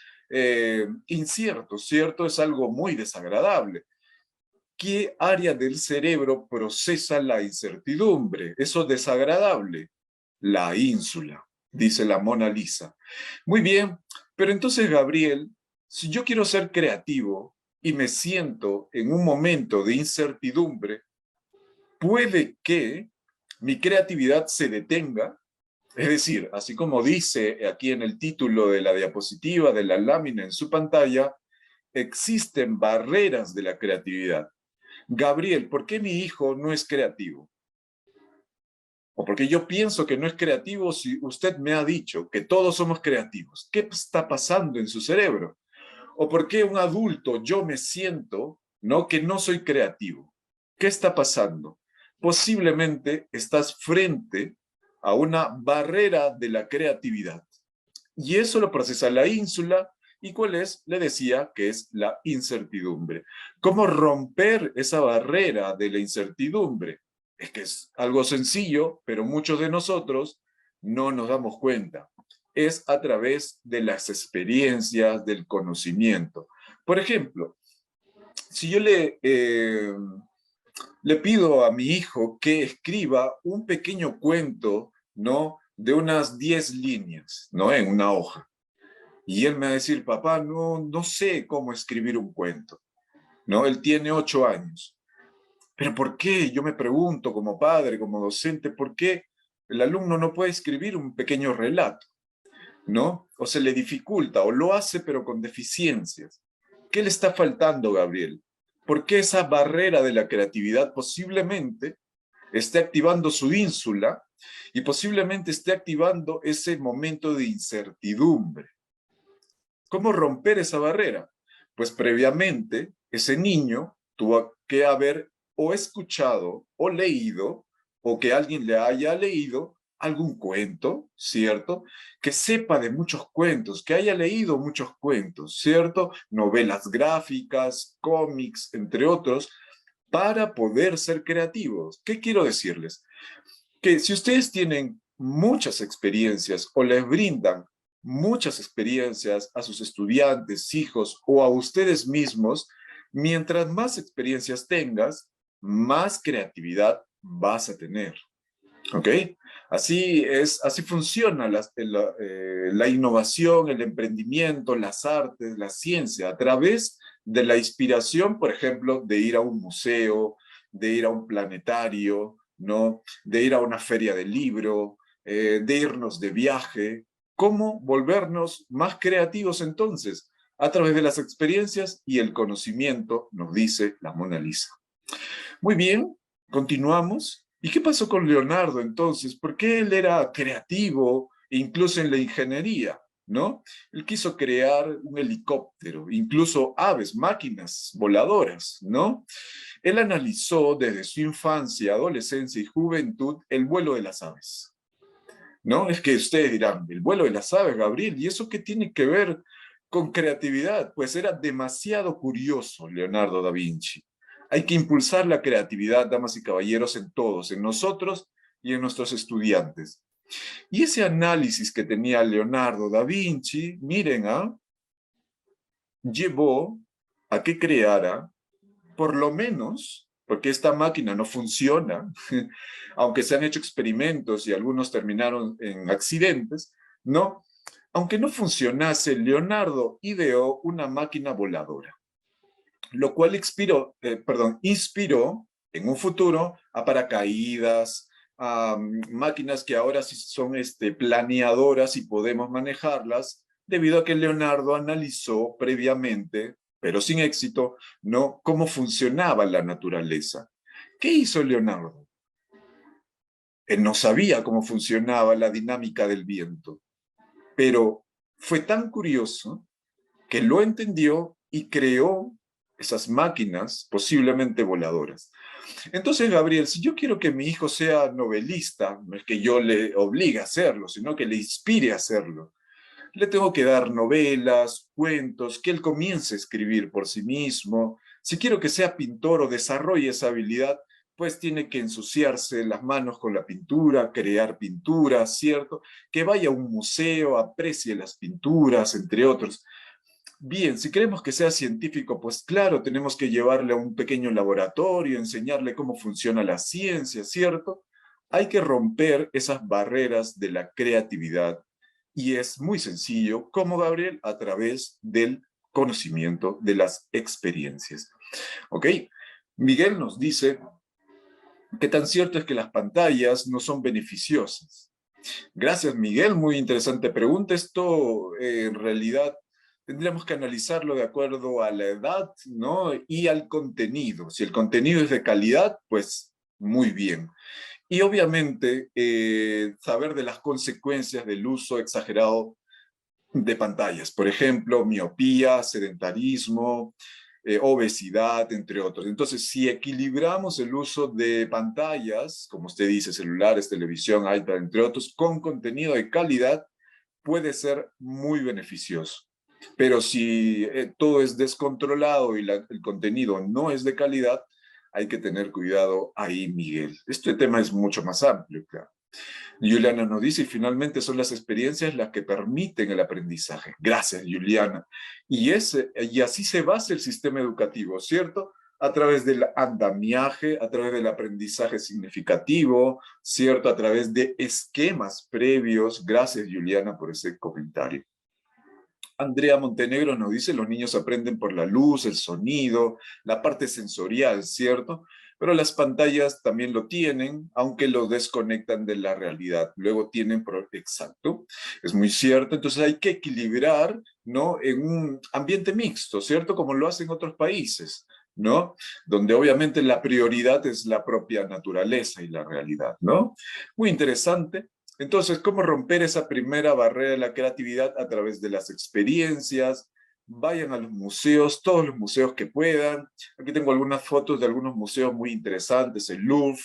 inciertos, ¿cierto? Es algo muy desagradable. ¿Qué área del cerebro procesa la incertidumbre? Eso desagradable. La ínsula, dice la Mona Lisa. Muy bien, pero entonces, Gabriel, si yo quiero ser creativo y me siento en un momento de incertidumbre, puede que mi creatividad se detenga. Es decir, así como dice aquí en el título de la diapositiva, de la lámina en su pantalla, existen barreras de la creatividad. Gabriel, ¿por qué mi hijo no es creativo? O porque yo pienso que no es creativo si usted me ha dicho que todos somos creativos. ¿Qué está pasando en su cerebro? ¿O por qué un adulto yo me siento, ¿no?, que no soy creativo? ¿Qué está pasando? Posiblemente estás frente a una barrera de la creatividad. Y eso lo procesa la ínsula. ¿Y cuál es? Le decía que es la incertidumbre. ¿Cómo romper esa barrera de la incertidumbre? Es que es algo sencillo, pero muchos de nosotros no nos damos cuenta. Es a través de las experiencias, del conocimiento. Por ejemplo, si yo le pido a mi hijo que escriba un pequeño cuento, ¿no?, de unas 10 líneas, ¿no?, en una hoja. Y él me va a decir, papá, no sé cómo escribir un cuento, ¿no? Él tiene 8 años. ¿Pero por qué? Yo me pregunto como padre, como docente, ¿por qué el alumno no puede escribir un pequeño relato, ¿no? O se le dificulta, o lo hace pero con deficiencias. ¿Qué le está faltando, Gabriel? ¿Por qué esa barrera de la creatividad posiblemente esté activando su ínsula y posiblemente esté activando ese momento de incertidumbre? ¿Cómo romper esa barrera? Pues previamente ese niño tuvo que haber o escuchado o leído, o que alguien le haya leído algún cuento, ¿cierto? Que sepa de muchos cuentos, que haya leído muchos cuentos, ¿cierto? Novelas gráficas, cómics, entre otros, para poder ser creativos. ¿Qué quiero decirles? Que si ustedes tienen muchas experiencias o les brindan muchas experiencias a sus estudiantes, hijos o a ustedes mismos, mientras más experiencias tengas, más creatividad vas a tener. ¿Ok? Así funciona la innovación, el emprendimiento, las artes, la ciencia, a través de la inspiración, por ejemplo, de ir a un museo, de ir a un planetario, ¿no? De ir a una feria del libro, de irnos de viaje. ¿Cómo volvernos más creativos entonces? A través de las experiencias y el conocimiento, nos dice la Mona Lisa. Muy bien, continuamos. ¿Y qué pasó con Leonardo entonces? ¿Por qué él era creativo, incluso en la ingeniería? ¿No? Él quiso crear un helicóptero, incluso aves, máquinas voladoras, ¿no? Él analizó desde su infancia, adolescencia y juventud el vuelo de las aves, ¿no? Es que ustedes dirán, el vuelo de las aves, Gabriel, ¿y eso qué tiene que ver con creatividad? Pues era demasiado curioso Leonardo da Vinci. Hay que impulsar la creatividad, damas y caballeros, en todos, en nosotros y en nuestros estudiantes. Y ese análisis que tenía Leonardo da Vinci, miren, llevó a que creara, por lo menos, porque esta máquina no funciona, aunque se han hecho experimentos y algunos terminaron en accidentes, ¿no? Aunque no funcionase, Leonardo ideó una máquina voladora, lo cual inspiró en un futuro a paracaídas, a máquinas que ahora sí son planeadoras y podemos manejarlas, debido a que Leonardo analizó previamente, pero sin éxito, ¿no?, cómo funcionaba la naturaleza. ¿Qué hizo Leonardo? Él no sabía cómo funcionaba la dinámica del viento, pero fue tan curioso que lo entendió y creó esas máquinas posiblemente voladoras. Entonces, Gabriel, si yo quiero que mi hijo sea novelista, no es que yo le obligue a hacerlo, sino que le inspire a hacerlo. Le tengo que dar novelas, cuentos, que él comience a escribir por sí mismo. Si quiero que sea pintor o desarrolle esa habilidad, pues tiene que ensuciarse las manos con la pintura, crear pinturas, ¿cierto? Que vaya a un museo, aprecie las pinturas, entre otros. Bien, si queremos que sea científico, pues claro, tenemos que llevarle a un pequeño laboratorio, enseñarle cómo funciona la ciencia, ¿cierto? Hay que romper esas barreras de la creatividad. Y es muy sencillo, como Gabriel, a través del conocimiento de las experiencias. ¿Ok? Miguel nos dice que tan cierto es que las pantallas no son beneficiosas. Gracias, Miguel. Muy interesante pregunta. Esto, en realidad, tendríamos que analizarlo de acuerdo a la edad, ¿no? Y al contenido. Si el contenido es de calidad, pues muy bien. Y obviamente, saber de las consecuencias del uso exagerado de pantallas. Por ejemplo, miopía, sedentarismo, obesidad, entre otros. Entonces, si equilibramos el uso de pantallas, como usted dice, celulares, televisión, iPad, entre otros, con contenido de calidad, puede ser muy beneficioso. Pero si todo es descontrolado y el contenido no es de calidad, hay que tener cuidado ahí, Miguel. Este tema es mucho más amplio, claro. Juliana nos dice, y finalmente son las experiencias las que permiten el aprendizaje. Gracias, Juliana. Y así se basa el sistema educativo, ¿cierto? A través del andamiaje, a través del aprendizaje significativo, ¿cierto? A través de esquemas previos. Gracias, Juliana, por ese comentario. Andrea Montenegro nos dice, los niños aprenden por la luz, el sonido, la parte sensorial, ¿cierto? Pero las pantallas también lo tienen, aunque lo desconectan de la realidad. Luego tienen, exacto, es muy cierto. Entonces hay que equilibrar, ¿no? En un ambiente mixto, ¿cierto? Como lo hacen otros países, ¿no? Donde obviamente la prioridad es la propia naturaleza y la realidad, ¿no? Muy interesante. Entonces, ¿cómo romper esa primera barrera de la creatividad? A través de las experiencias. Vayan a los museos, todos los museos que puedan. Aquí tengo algunas fotos de algunos museos muy interesantes, el Louvre,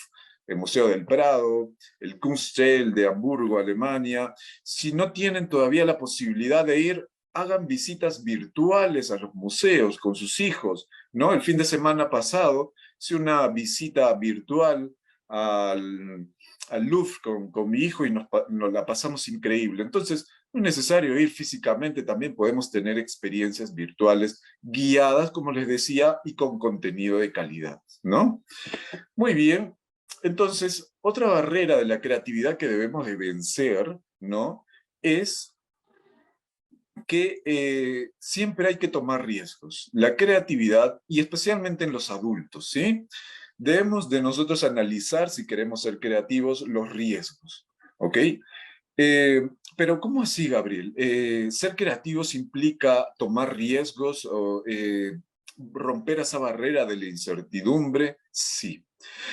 el Museo del Prado, el Kunsthalle de Hamburgo, Alemania. Si no tienen todavía la posibilidad de ir, hagan visitas virtuales a los museos con sus hijos, ¿no? El fin de semana pasado hice una visita virtual al Louvre con mi hijo y nos la pasamos increíble. Entonces, no es necesario ir físicamente, también podemos tener experiencias virtuales guiadas, como les decía, y con contenido de calidad, ¿no? Muy bien. Entonces, otra barrera de la creatividad que debemos de vencer, ¿no? Es que siempre hay que tomar riesgos. La creatividad, y especialmente en los adultos, ¿sí? Debemos de nosotros analizar, si queremos ser creativos, los riesgos, ¿ok? Pero ¿cómo así, Gabriel? ¿Ser creativos implica tomar riesgos o romper esa barrera de la incertidumbre? Sí.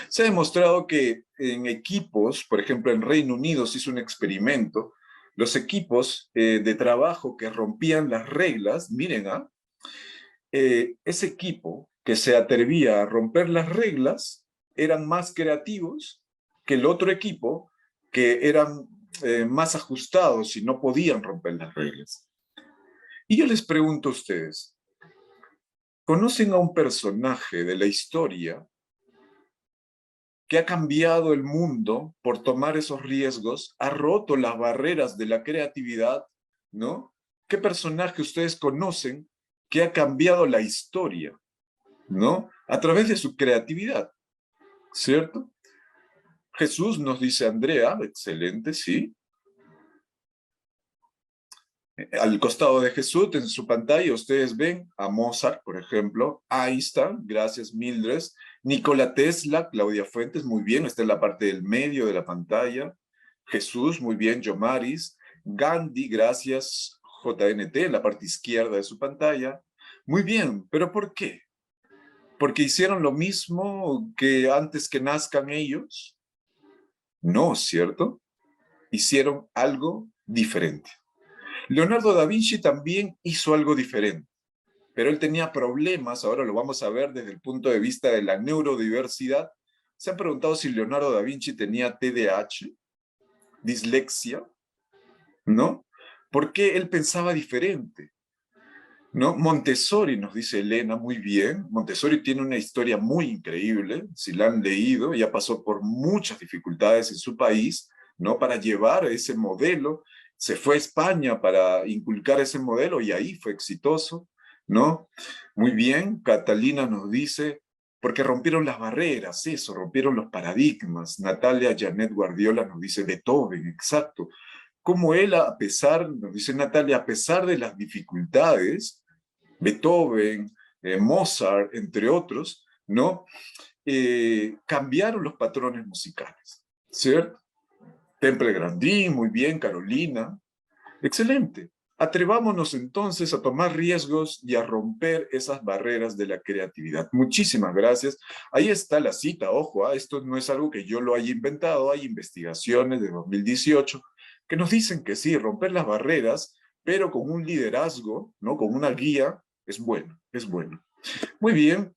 Se ha demostrado que en equipos, por ejemplo, en Reino Unido se hizo un experimento, los equipos de trabajo que rompían las reglas, miren, ese equipo que se atrevía a romper las reglas eran más creativos que el otro equipo que eran más ajustados y no podían romper las reglas. Y yo les pregunto a ustedes, ¿conocen a un personaje de la historia que ha cambiado el mundo por tomar esos riesgos, ha roto las barreras de la creatividad, ¿no? ¿Qué personaje ustedes conocen que ha cambiado la historia, ¿no? A través de su creatividad, ¿cierto? Jesús nos dice Andrea, excelente, sí. Al costado de Jesús, en su pantalla, ustedes ven a Mozart, por ejemplo, Einstein, gracias Mildred, Nikola Tesla, Claudia Fuentes, muy bien, está en la parte del medio de la pantalla. Jesús, muy bien, Yomaris. Gandhi, gracias, JNT, en la parte izquierda de su pantalla. Muy bien, pero ¿por qué? ¿Porque hicieron lo mismo que antes que nazcan ellos? No, ¿cierto? Hicieron algo diferente. Leonardo da Vinci también hizo algo diferente, pero él tenía problemas, ahora lo vamos a ver desde el punto de vista de la neurodiversidad. ¿Se han preguntado si Leonardo da Vinci tenía TDAH, dislexia? ¿No? ¿Por qué él pensaba diferente? ¿No? Montessori, nos dice Elena, muy bien. Montessori tiene una historia muy increíble, si la han leído, ya pasó por muchas dificultades en su país, ¿no? Para llevar ese modelo, se fue a España para inculcar ese modelo y ahí fue exitoso, ¿no? Muy bien, Catalina nos dice, porque rompieron las barreras, eso, rompieron los paradigmas. Natalia Janet Guardiola nos dice Beethoven, exacto. Como él, a pesar, nos dice Natalia, a pesar de las dificultades, Beethoven, Mozart, entre otros, ¿no? Cambiaron los patrones musicales, ¿cierto? Temple Grandin, muy bien, Carolina, excelente. Atrevámonos entonces a tomar riesgos y a romper esas barreras de la creatividad. Muchísimas gracias. Ahí está la cita, ojo, esto no es algo que yo lo haya inventado, hay investigaciones de 2018 que nos dicen que sí, romper las barreras, pero con un liderazgo, ¿no? Con una guía, es bueno, es bueno. Muy bien,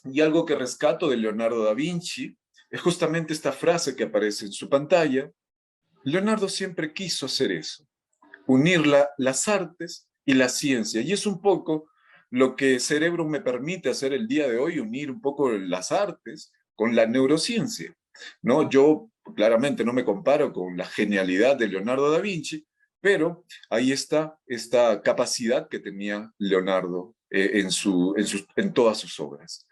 y algo que rescato de Leonardo da Vinci es justamente esta frase que aparece en su pantalla. Leonardo siempre quiso hacer eso, unir las artes y la ciencia, y es un poco lo que Cerebro me permite hacer el día de hoy, unir un poco las artes con la neurociencia, ¿no? Yo claramente no me comparo con la genialidad de Leonardo da Vinci, pero ahí está esta capacidad que tenía Leonardo en todas sus obras.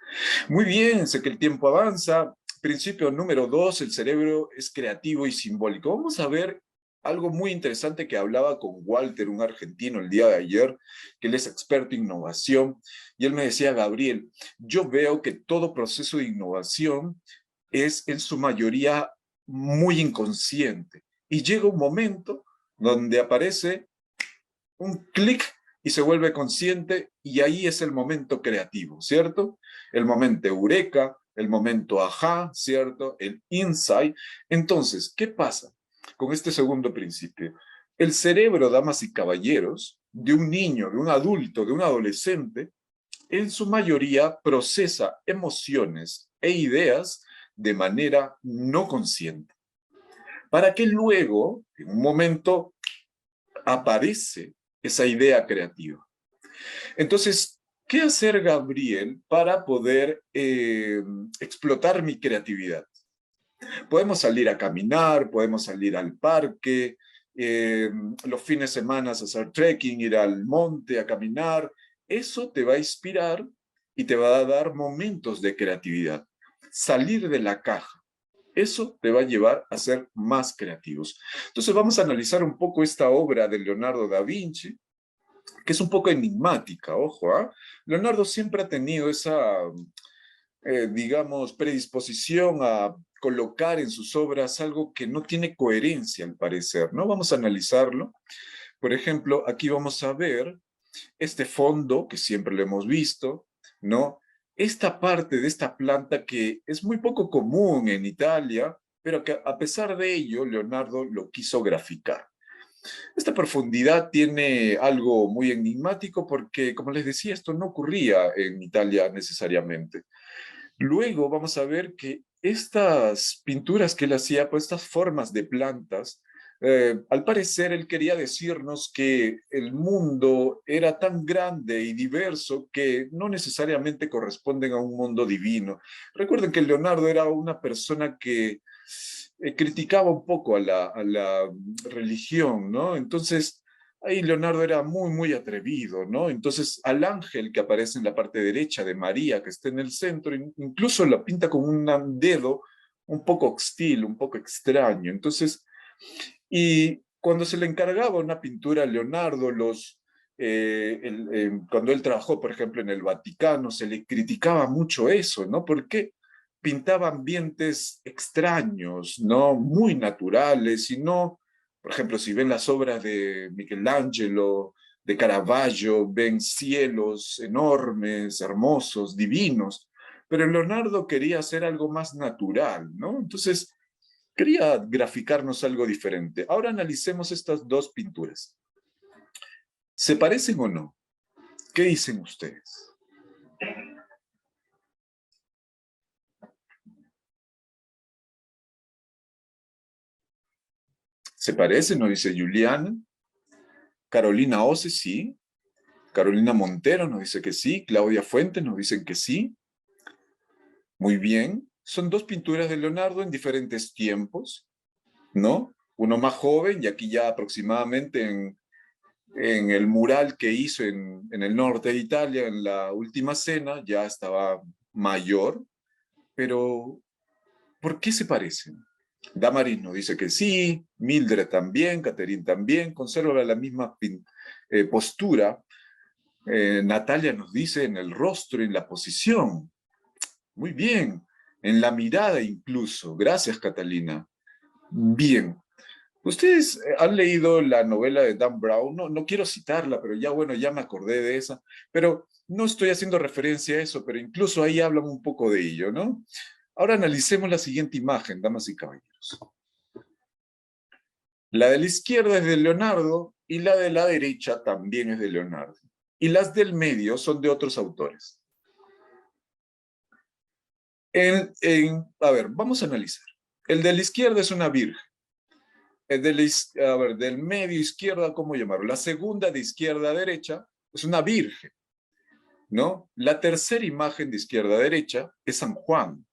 Muy bien, sé que el tiempo avanza. Principio número 2, el cerebro es creativo y simbólico. Vamos a ver algo muy interesante que hablaba con Walter, un argentino, el día de ayer, que él es experto en innovación, y él me decía, Gabriel, yo veo que todo proceso de innovación es en su mayoría muy inconsciente, y llega un momento donde aparece un clic y se vuelve consciente, y ahí es el momento creativo, ¿cierto? El momento eureka, el momento ajá, ¿cierto? El insight. Entonces, ¿qué pasa con este segundo principio? El cerebro, damas y caballeros, de un niño, de un adulto, de un adolescente, en su mayoría procesa emociones e ideas de manera no consciente, para que luego, en un momento, aparece esa idea creativa. Entonces, ¿qué hacer, Gabriel, para poder explotar mi creatividad? Podemos salir a caminar, podemos salir al parque, los fines de semana hacer trekking, ir al monte a caminar. Eso te va a inspirar y te va a dar momentos de creatividad. Salir de la caja. Eso te va a llevar a ser más creativos. Entonces vamos a analizar un poco esta obra de Leonardo da Vinci, que es un poco enigmática, ojo, ¿ah? Leonardo siempre ha tenido esa, digamos, predisposición a colocar en sus obras algo que no tiene coherencia al parecer, ¿no? Vamos a analizarlo. Por ejemplo, aquí vamos a ver este fondo que siempre lo hemos visto, ¿no? Esta parte de esta planta que es muy poco común en Italia, pero que a pesar de ello, Leonardo lo quiso graficar. Esta profundidad tiene algo muy enigmático porque, como les decía, esto no ocurría en Italia necesariamente. Luego vamos a ver que estas pinturas que él hacía, pues estas formas de plantas, al parecer él quería decirnos que el mundo era tan grande y diverso que no necesariamente corresponden a un mundo divino. Recuerden que Leonardo era una persona que criticaba un poco a la religión, ¿no? Entonces, ahí Leonardo era muy, muy atrevido, ¿no? Entonces, al ángel que aparece en la parte derecha de María, que está en el centro, incluso la pinta con un dedo un poco hostil, un poco extraño. Entonces, y cuando se le encargaba una pintura a Leonardo, cuando él trabajó, por ejemplo, en el Vaticano, se le criticaba mucho eso, ¿no? Porque pintaba ambientes extraños, ¿no? Muy naturales, y no, por ejemplo, si ven las obras de Michelangelo, de Caravaggio, ven cielos enormes, hermosos, divinos, pero Leonardo quería hacer algo más natural, ¿no? Entonces, quería graficarnos algo diferente. Ahora analicemos estas dos pinturas. ¿Se parecen o no? ¿Qué dicen ustedes? ¿Se parecen? Nos dice Juliana. Carolina Ose, sí. Carolina Montero nos dice que sí. Claudia Fuentes nos dice que sí. Muy bien. Son dos pinturas de Leonardo en diferentes tiempos, ¿no? Uno más joven y aquí ya aproximadamente en el mural que hizo en el norte de Italia, en la Última Cena, ya estaba mayor, pero ¿por qué se parecen? Damaris nos dice que sí, Mildred también, Catherine también, conserva la misma postura. Natalia nos dice en el rostro, en la posición. Muy bien, en la mirada incluso. Gracias, Catalina. Bien. ¿Ustedes han leído la novela de Dan Brown? No, no quiero citarla, pero ya bueno, ya me acordé de esa. Pero no estoy haciendo referencia a eso, pero incluso ahí hablan un poco de ello, ¿no? Ahora analicemos la siguiente imagen, damas y caballeros. La de la izquierda es de Leonardo y la de la derecha también es de Leonardo. Y las del medio son de otros autores. A ver, vamos a analizar. El de la izquierda es una virgen. El de a ver, del medio izquierda, ¿cómo llamarlo? La segunda de izquierda a derecha es una virgen, ¿no? La tercera imagen de izquierda a derecha es San Juan.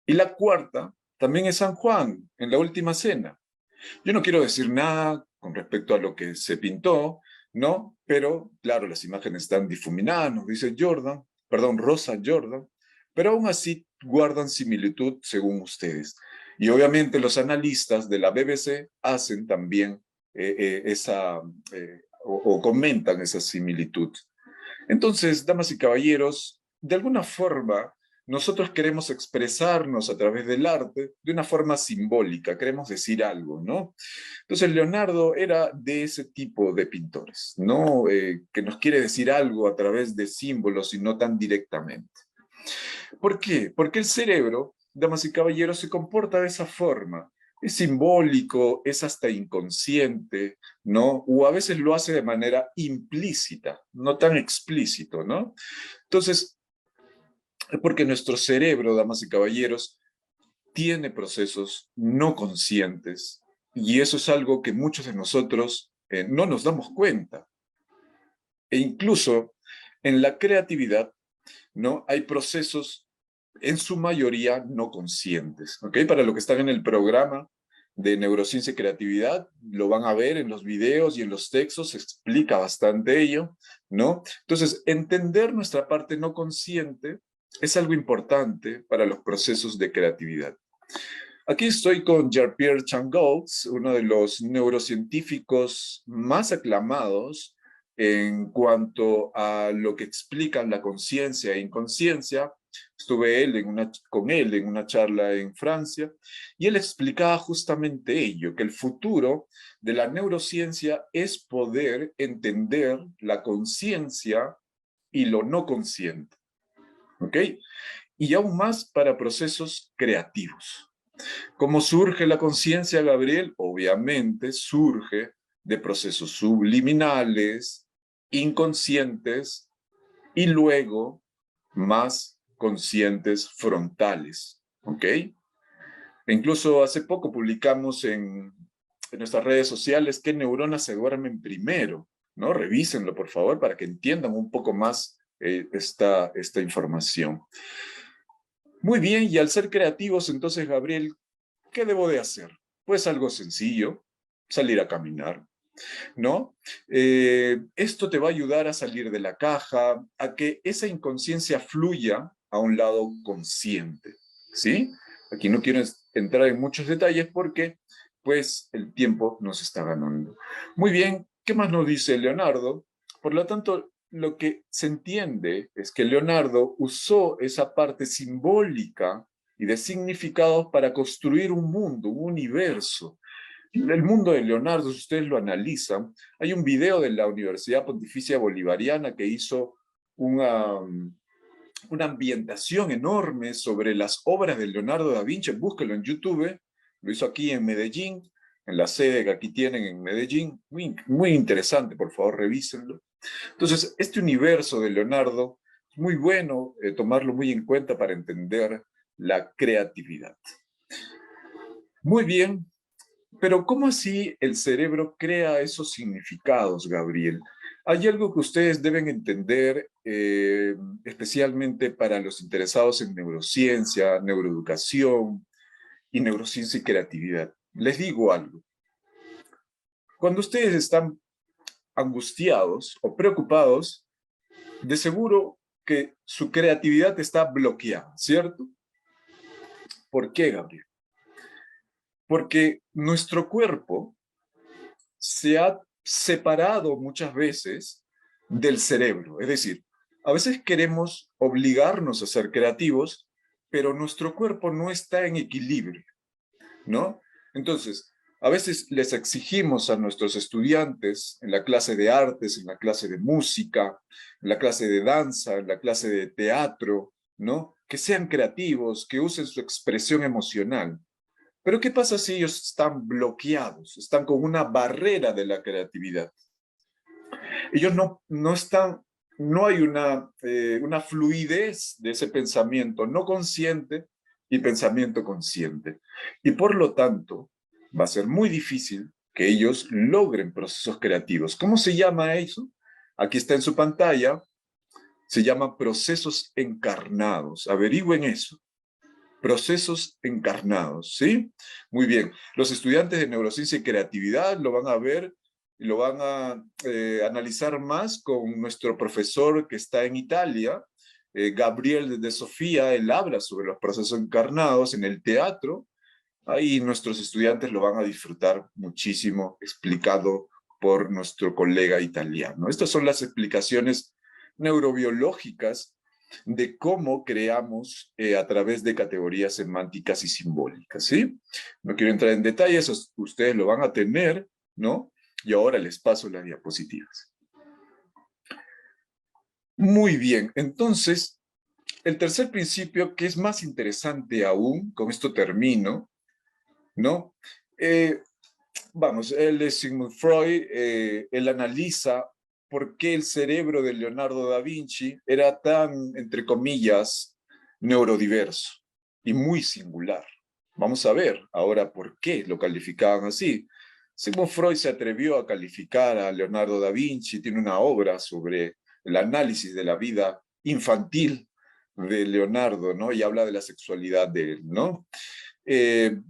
Y la cuarta también es San Juan, en la Última Cena. Yo no quiero decir nada con respecto a lo que se pintó, ¿no? Pero, claro, las imágenes están difuminadas, nos dice Rosa Jordan, pero aún así guardan similitud según ustedes. Y obviamente los analistas de la BBC hacen también o comentan esa similitud. Entonces, damas y caballeros, de alguna forma, nosotros queremos expresarnos a través del arte de una forma simbólica, queremos decir algo, ¿no? Entonces, Leonardo era de ese tipo de pintores, ¿no? Que nos quiere decir algo a través de símbolos y no tan directamente. ¿Por qué? Porque el cerebro, damas y caballeros, se comporta de esa forma. Es simbólico, es hasta inconsciente, ¿no? O a veces lo hace de manera implícita, no tan explícito, ¿no? Entonces, porque nuestro cerebro, damas y caballeros, tiene procesos no conscientes y eso es algo que muchos de nosotros no nos damos cuenta. E incluso en la creatividad, ¿no? Hay procesos en su mayoría no conscientes, ¿ok? Para los que están en el programa de Neurociencia y Creatividad, lo van a ver en los videos y en los textos, se explica bastante ello, ¿no? Entonces, entender nuestra parte no consciente es algo importante para los procesos de creatividad. Aquí estoy con Jean-Pierre Changaux, uno de los neurocientíficos más aclamados en cuanto a lo que explican la conciencia e inconsciencia. Estuve con él en una charla en Francia y él explicaba justamente ello, que el futuro de la neurociencia es poder entender la conciencia y lo no consciente, ¿ok? Y aún más para procesos creativos. ¿Cómo surge la conciencia, Gabriel? Obviamente surge de procesos subliminales, inconscientes y luego más conscientes frontales, ¿ok? E incluso hace poco publicamos en nuestras redes sociales qué neuronas se duermen primero, ¿no? Revísenlo, por favor, para que entiendan un poco más esta información. Muy bien, y al ser creativos, entonces, Gabriel, ¿qué debo de hacer? Pues algo sencillo, salir a caminar, ¿no? Esto te va a ayudar a salir de la caja, a que esa inconsciencia fluya a un lado consciente, ¿sí? Aquí no quiero entrar en muchos detalles porque, pues, el tiempo nos está ganando. Muy bien, ¿qué más nos dice Leonardo? Por lo tanto, lo que se entiende es que Leonardo usó esa parte simbólica y de significados para construir un mundo, un universo. El mundo de Leonardo, si ustedes lo analizan, hay un video de la Universidad Pontificia Bolivariana que hizo una ambientación enorme sobre las obras de Leonardo da Vinci. Búsquelo en YouTube, lo hizo aquí en Medellín, en la sede que aquí tienen en Medellín. Muy, muy interesante, por favor, revísenlo. Entonces, este universo de Leonardo es muy bueno tomarlo muy en cuenta para entender la creatividad. Muy bien, pero ¿cómo así el cerebro crea esos significados, Gabriel? Hay algo que ustedes deben entender, especialmente para los interesados en neurociencia, neuroeducación y neurociencia y creatividad. Les digo algo. Cuando ustedes están angustiados o preocupados, de seguro que su creatividad está bloqueada, ¿cierto? ¿Por qué, Gabriel? Porque nuestro cuerpo se ha separado muchas veces del cerebro. Es decir, a veces queremos obligarnos a ser creativos, pero nuestro cuerpo no está en equilibrio, ¿no? Entonces, a veces les exigimos a nuestros estudiantes en la clase de artes, en la clase de música, en la clase de danza, en la clase de teatro, ¿no? Que sean creativos, que usen su expresión emocional. Pero ¿qué pasa si ellos están bloqueados, están con una barrera de la creatividad? Ellos no están, no hay una fluidez de ese pensamiento no consciente y pensamiento consciente. Y por lo tanto, va a ser muy difícil que ellos logren procesos creativos. ¿Cómo se llama eso? Aquí está en su pantalla. Se llama procesos encarnados. Averigüen eso. Procesos encarnados, ¿sí? Muy bien. Los estudiantes de neurociencia y creatividad lo van a ver y lo van a analizar más con nuestro profesor que está en Italia, Gabriel de Sofía. Él habla sobre los procesos encarnados en el teatro. Ahí nuestros estudiantes lo van a disfrutar muchísimo, explicado por nuestro colega italiano. Estas son las explicaciones neurobiológicas de cómo creamos a través de categorías semánticas y simbólicas, ¿sí? No quiero entrar en detalles, ustedes lo van a tener, ¿no? Y ahora les paso las diapositivas. Muy bien, entonces, el tercer principio, que es más interesante aún, con esto termino, ¿no? Él es Sigmund Freud, él analiza por qué el cerebro de Leonardo da Vinci era tan, entre comillas, neurodiverso y muy singular. Vamos a ver ahora por qué lo calificaban así. Sigmund Freud se atrevió a calificar a Leonardo da Vinci, tiene una obra sobre el análisis de la vida infantil de Leonardo, ¿no? Y habla de la sexualidad de él, ¿no?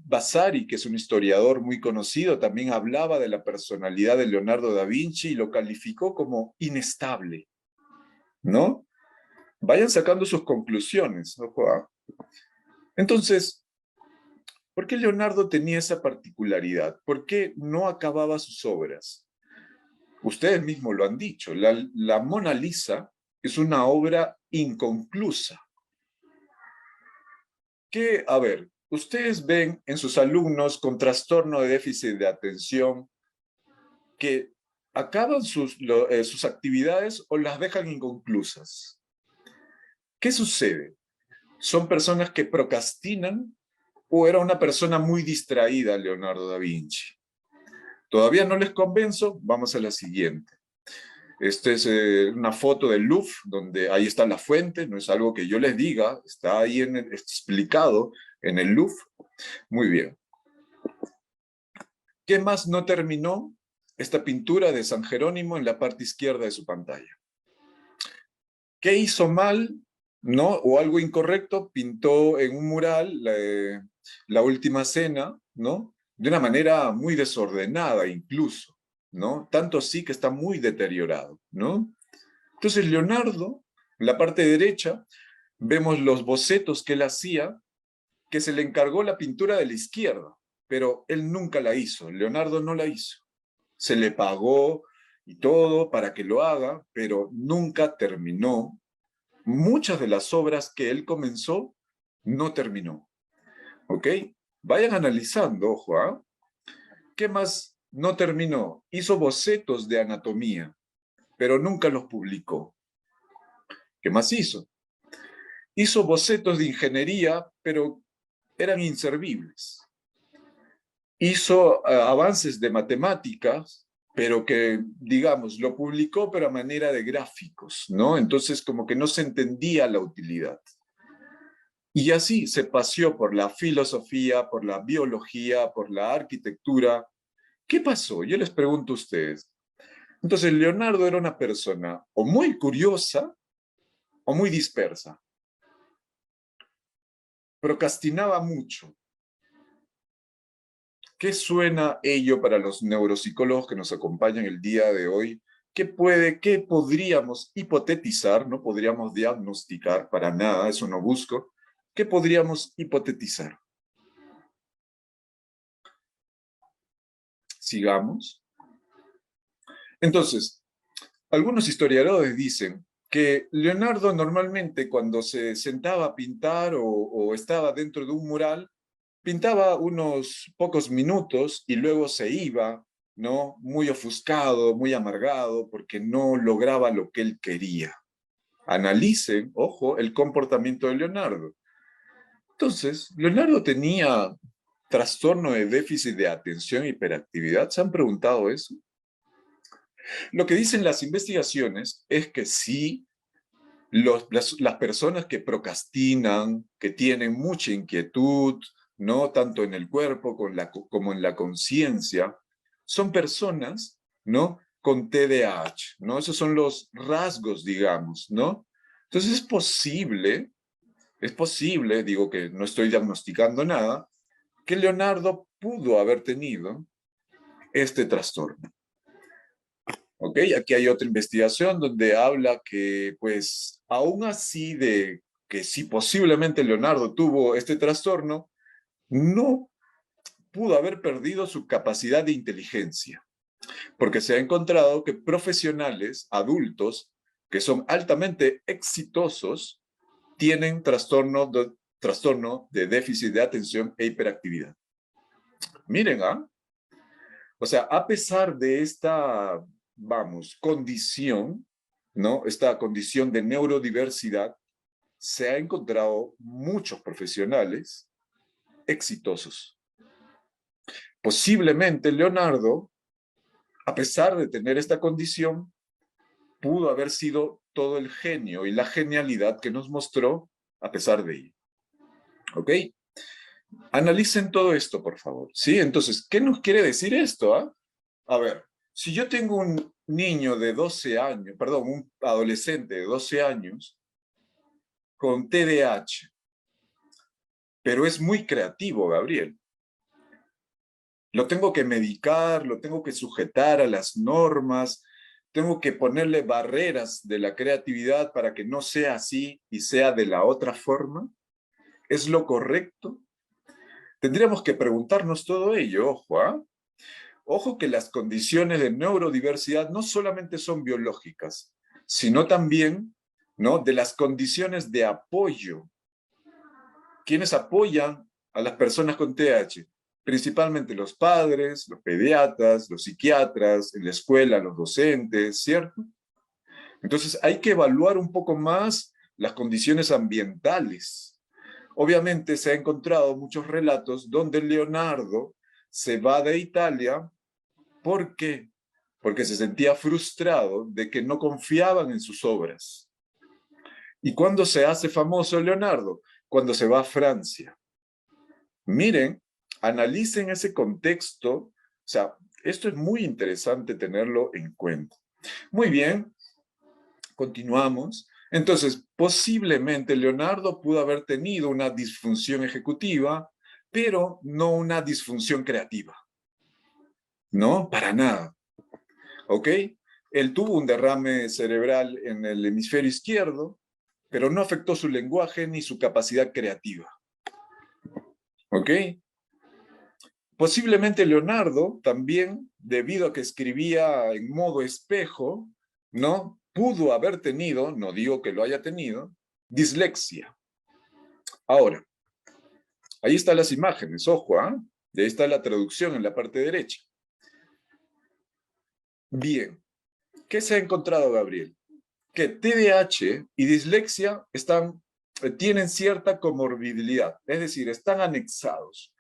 Vasari, que es un historiador muy conocido, también hablaba de la personalidad de Leonardo da Vinci y lo calificó como inestable, ¿no? Vayan sacando sus conclusiones, ¿no? Entonces, ¿por qué Leonardo tenía esa particularidad? ¿Por qué no acababa sus obras? Ustedes mismos lo han dicho, la Mona Lisa es una obra inconclusa. Que, a ver, ustedes ven en sus alumnos con trastorno de déficit de atención que acaban sus actividades o las dejan inconclusas. ¿Qué sucede? ¿Son personas que procrastinan o era una persona muy distraída, Leonardo da Vinci? ¿Todavía no les convenzo? Vamos a la siguiente. Esta es una foto del Louvre, donde ahí está la fuente, no es algo que yo les diga, está ahí explicado en el Louvre. Muy bien. ¿Qué más no terminó? Esta pintura de San Jerónimo en la parte izquierda de su pantalla. ¿Qué hizo mal? ¿No? O algo incorrecto, pintó en un mural la Última Cena, ¿no? De una manera muy desordenada incluso, ¿no? Tanto así que está muy deteriorado, ¿no? Entonces Leonardo, en la parte derecha, vemos los bocetos que él hacía, que se le encargó la pintura de la izquierda, pero él nunca la hizo, Leonardo no la hizo. Se le pagó y todo para que lo haga, pero nunca terminó. Muchas de las obras que él comenzó, no terminó. ¿Ok? Vayan analizando, ojo, ¿ah? ¿Qué más no terminó? Hizo bocetos de anatomía, pero nunca los publicó. ¿Qué más hizo? Hizo bocetos de ingeniería, pero eran inservibles. Hizo avances de matemáticas, pero que, digamos, lo publicó, pero a manera de gráficos, ¿no? Entonces, como que no se entendía la utilidad. Y así se paseó por la filosofía, por la biología, por la arquitectura. ¿Qué pasó? Yo les pregunto a ustedes. Entonces, Leonardo era una persona o muy curiosa o muy dispersa. Procrastinaba mucho. ¿Qué suena ello para los neuropsicólogos que nos acompañan el día de hoy? ¿Qué podríamos hipotetizar? No podríamos diagnosticar para nada, eso no busco. ¿Qué podríamos hipotetizar? Sigamos. Entonces, algunos historiadores dicen que Leonardo normalmente cuando se sentaba a pintar o estaba dentro de un mural, pintaba unos pocos minutos y luego se iba, ¿no? Muy ofuscado, muy amargado, porque no lograba lo que él quería. Analicen, ojo, el comportamiento de Leonardo. Entonces, Leonardo tenía trastorno de déficit de atención e hiperactividad. ¿Se han preguntado eso? Lo que dicen las investigaciones es que sí, las personas que procrastinan, que tienen mucha inquietud, ¿no? Tanto en el cuerpo como en la conciencia, son personas, ¿no? Con TDAH, ¿no? Esos son los rasgos, digamos, ¿no? Entonces es posible, digo que no estoy diagnosticando nada, que Leonardo pudo haber tenido este trastorno. ¿Ok? Aquí hay otra investigación donde habla que, pues, aún así de que sí posiblemente Leonardo tuvo este trastorno, no pudo haber perdido su capacidad de inteligencia, porque se ha encontrado que profesionales adultos que son altamente exitosos tienen trastorno de déficit de atención e hiperactividad. Miren, ¿ah? O sea, a pesar de esta, vamos, condición, ¿no? Esta condición de neurodiversidad, se ha encontrado muchos profesionales exitosos. Posiblemente Leonardo, a pesar de tener esta condición, pudo haber sido todo el genio y la genialidad que nos mostró a pesar de ello. ¿Ok? Analicen todo esto, por favor. ¿Sí? Entonces, ¿qué nos quiere decir esto? ¿Ah? A ver, si yo tengo un niño de 12 años, perdón, un adolescente de 12 años, con TDAH, pero es muy creativo, Gabriel. Lo tengo que medicar, lo tengo que sujetar a las normas, tengo que ponerle barreras de la creatividad para que no sea así y sea de la otra forma. ¿Es lo correcto? Tendríamos que preguntarnos todo ello, ojo, ¿ah? Ojo que las condiciones de neurodiversidad no solamente son biológicas, sino también, ¿no?, de las condiciones de apoyo. ¿Quiénes apoyan a las personas con TDAH? Principalmente los padres, los pediatras, los psiquiatras, en la escuela, los docentes, ¿cierto? Entonces hay que evaluar un poco más las condiciones ambientales. Obviamente se han encontrado muchos relatos donde Leonardo se va de Italia. ¿Por qué? Porque se sentía frustrado de que no confiaban en sus obras. ¿Y cuándo se hace famoso Leonardo? Cuando se va a Francia. Miren, analicen ese contexto. O sea, esto es muy interesante tenerlo en cuenta. Muy bien, continuamos. Entonces, posiblemente Leonardo pudo haber tenido una disfunción ejecutiva, pero no una disfunción creativa. No, para nada. ¿Ok? Él tuvo un derrame cerebral en el hemisferio izquierdo, pero no afectó su lenguaje ni su capacidad creativa. ¿Ok? Posiblemente Leonardo también, debido a que escribía en modo espejo, ¿no?, pudo haber tenido, no digo que lo haya tenido, dislexia. Ahora, ahí están las imágenes, ojo, ¿ah? Y ahí está la traducción en la parte derecha. Bien, ¿qué se ha encontrado, Gabriel? Que TDAH y dislexia tienen cierta comorbilidad, es decir, están anexados.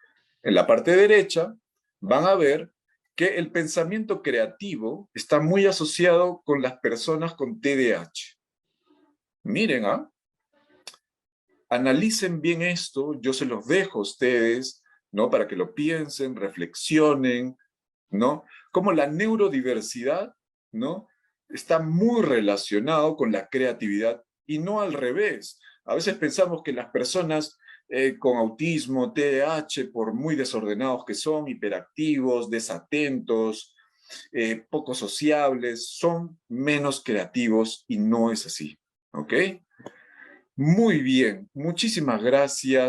En la parte derecha van a ver que el pensamiento creativo está muy asociado con las personas con TDAH. Miren, analicen bien esto, yo se los dejo a ustedes, ¿no?, para que lo piensen, reflexionen, ¿no? Cómo la neurodiversidad, ¿no?, está muy relacionado con la creatividad y no al revés. A veces pensamos que las personas con autismo, TDAH, por muy desordenados que son, hiperactivos, desatentos, poco sociables, son menos creativos y no es así, ¿ok? Muy bien, muchísimas gracias.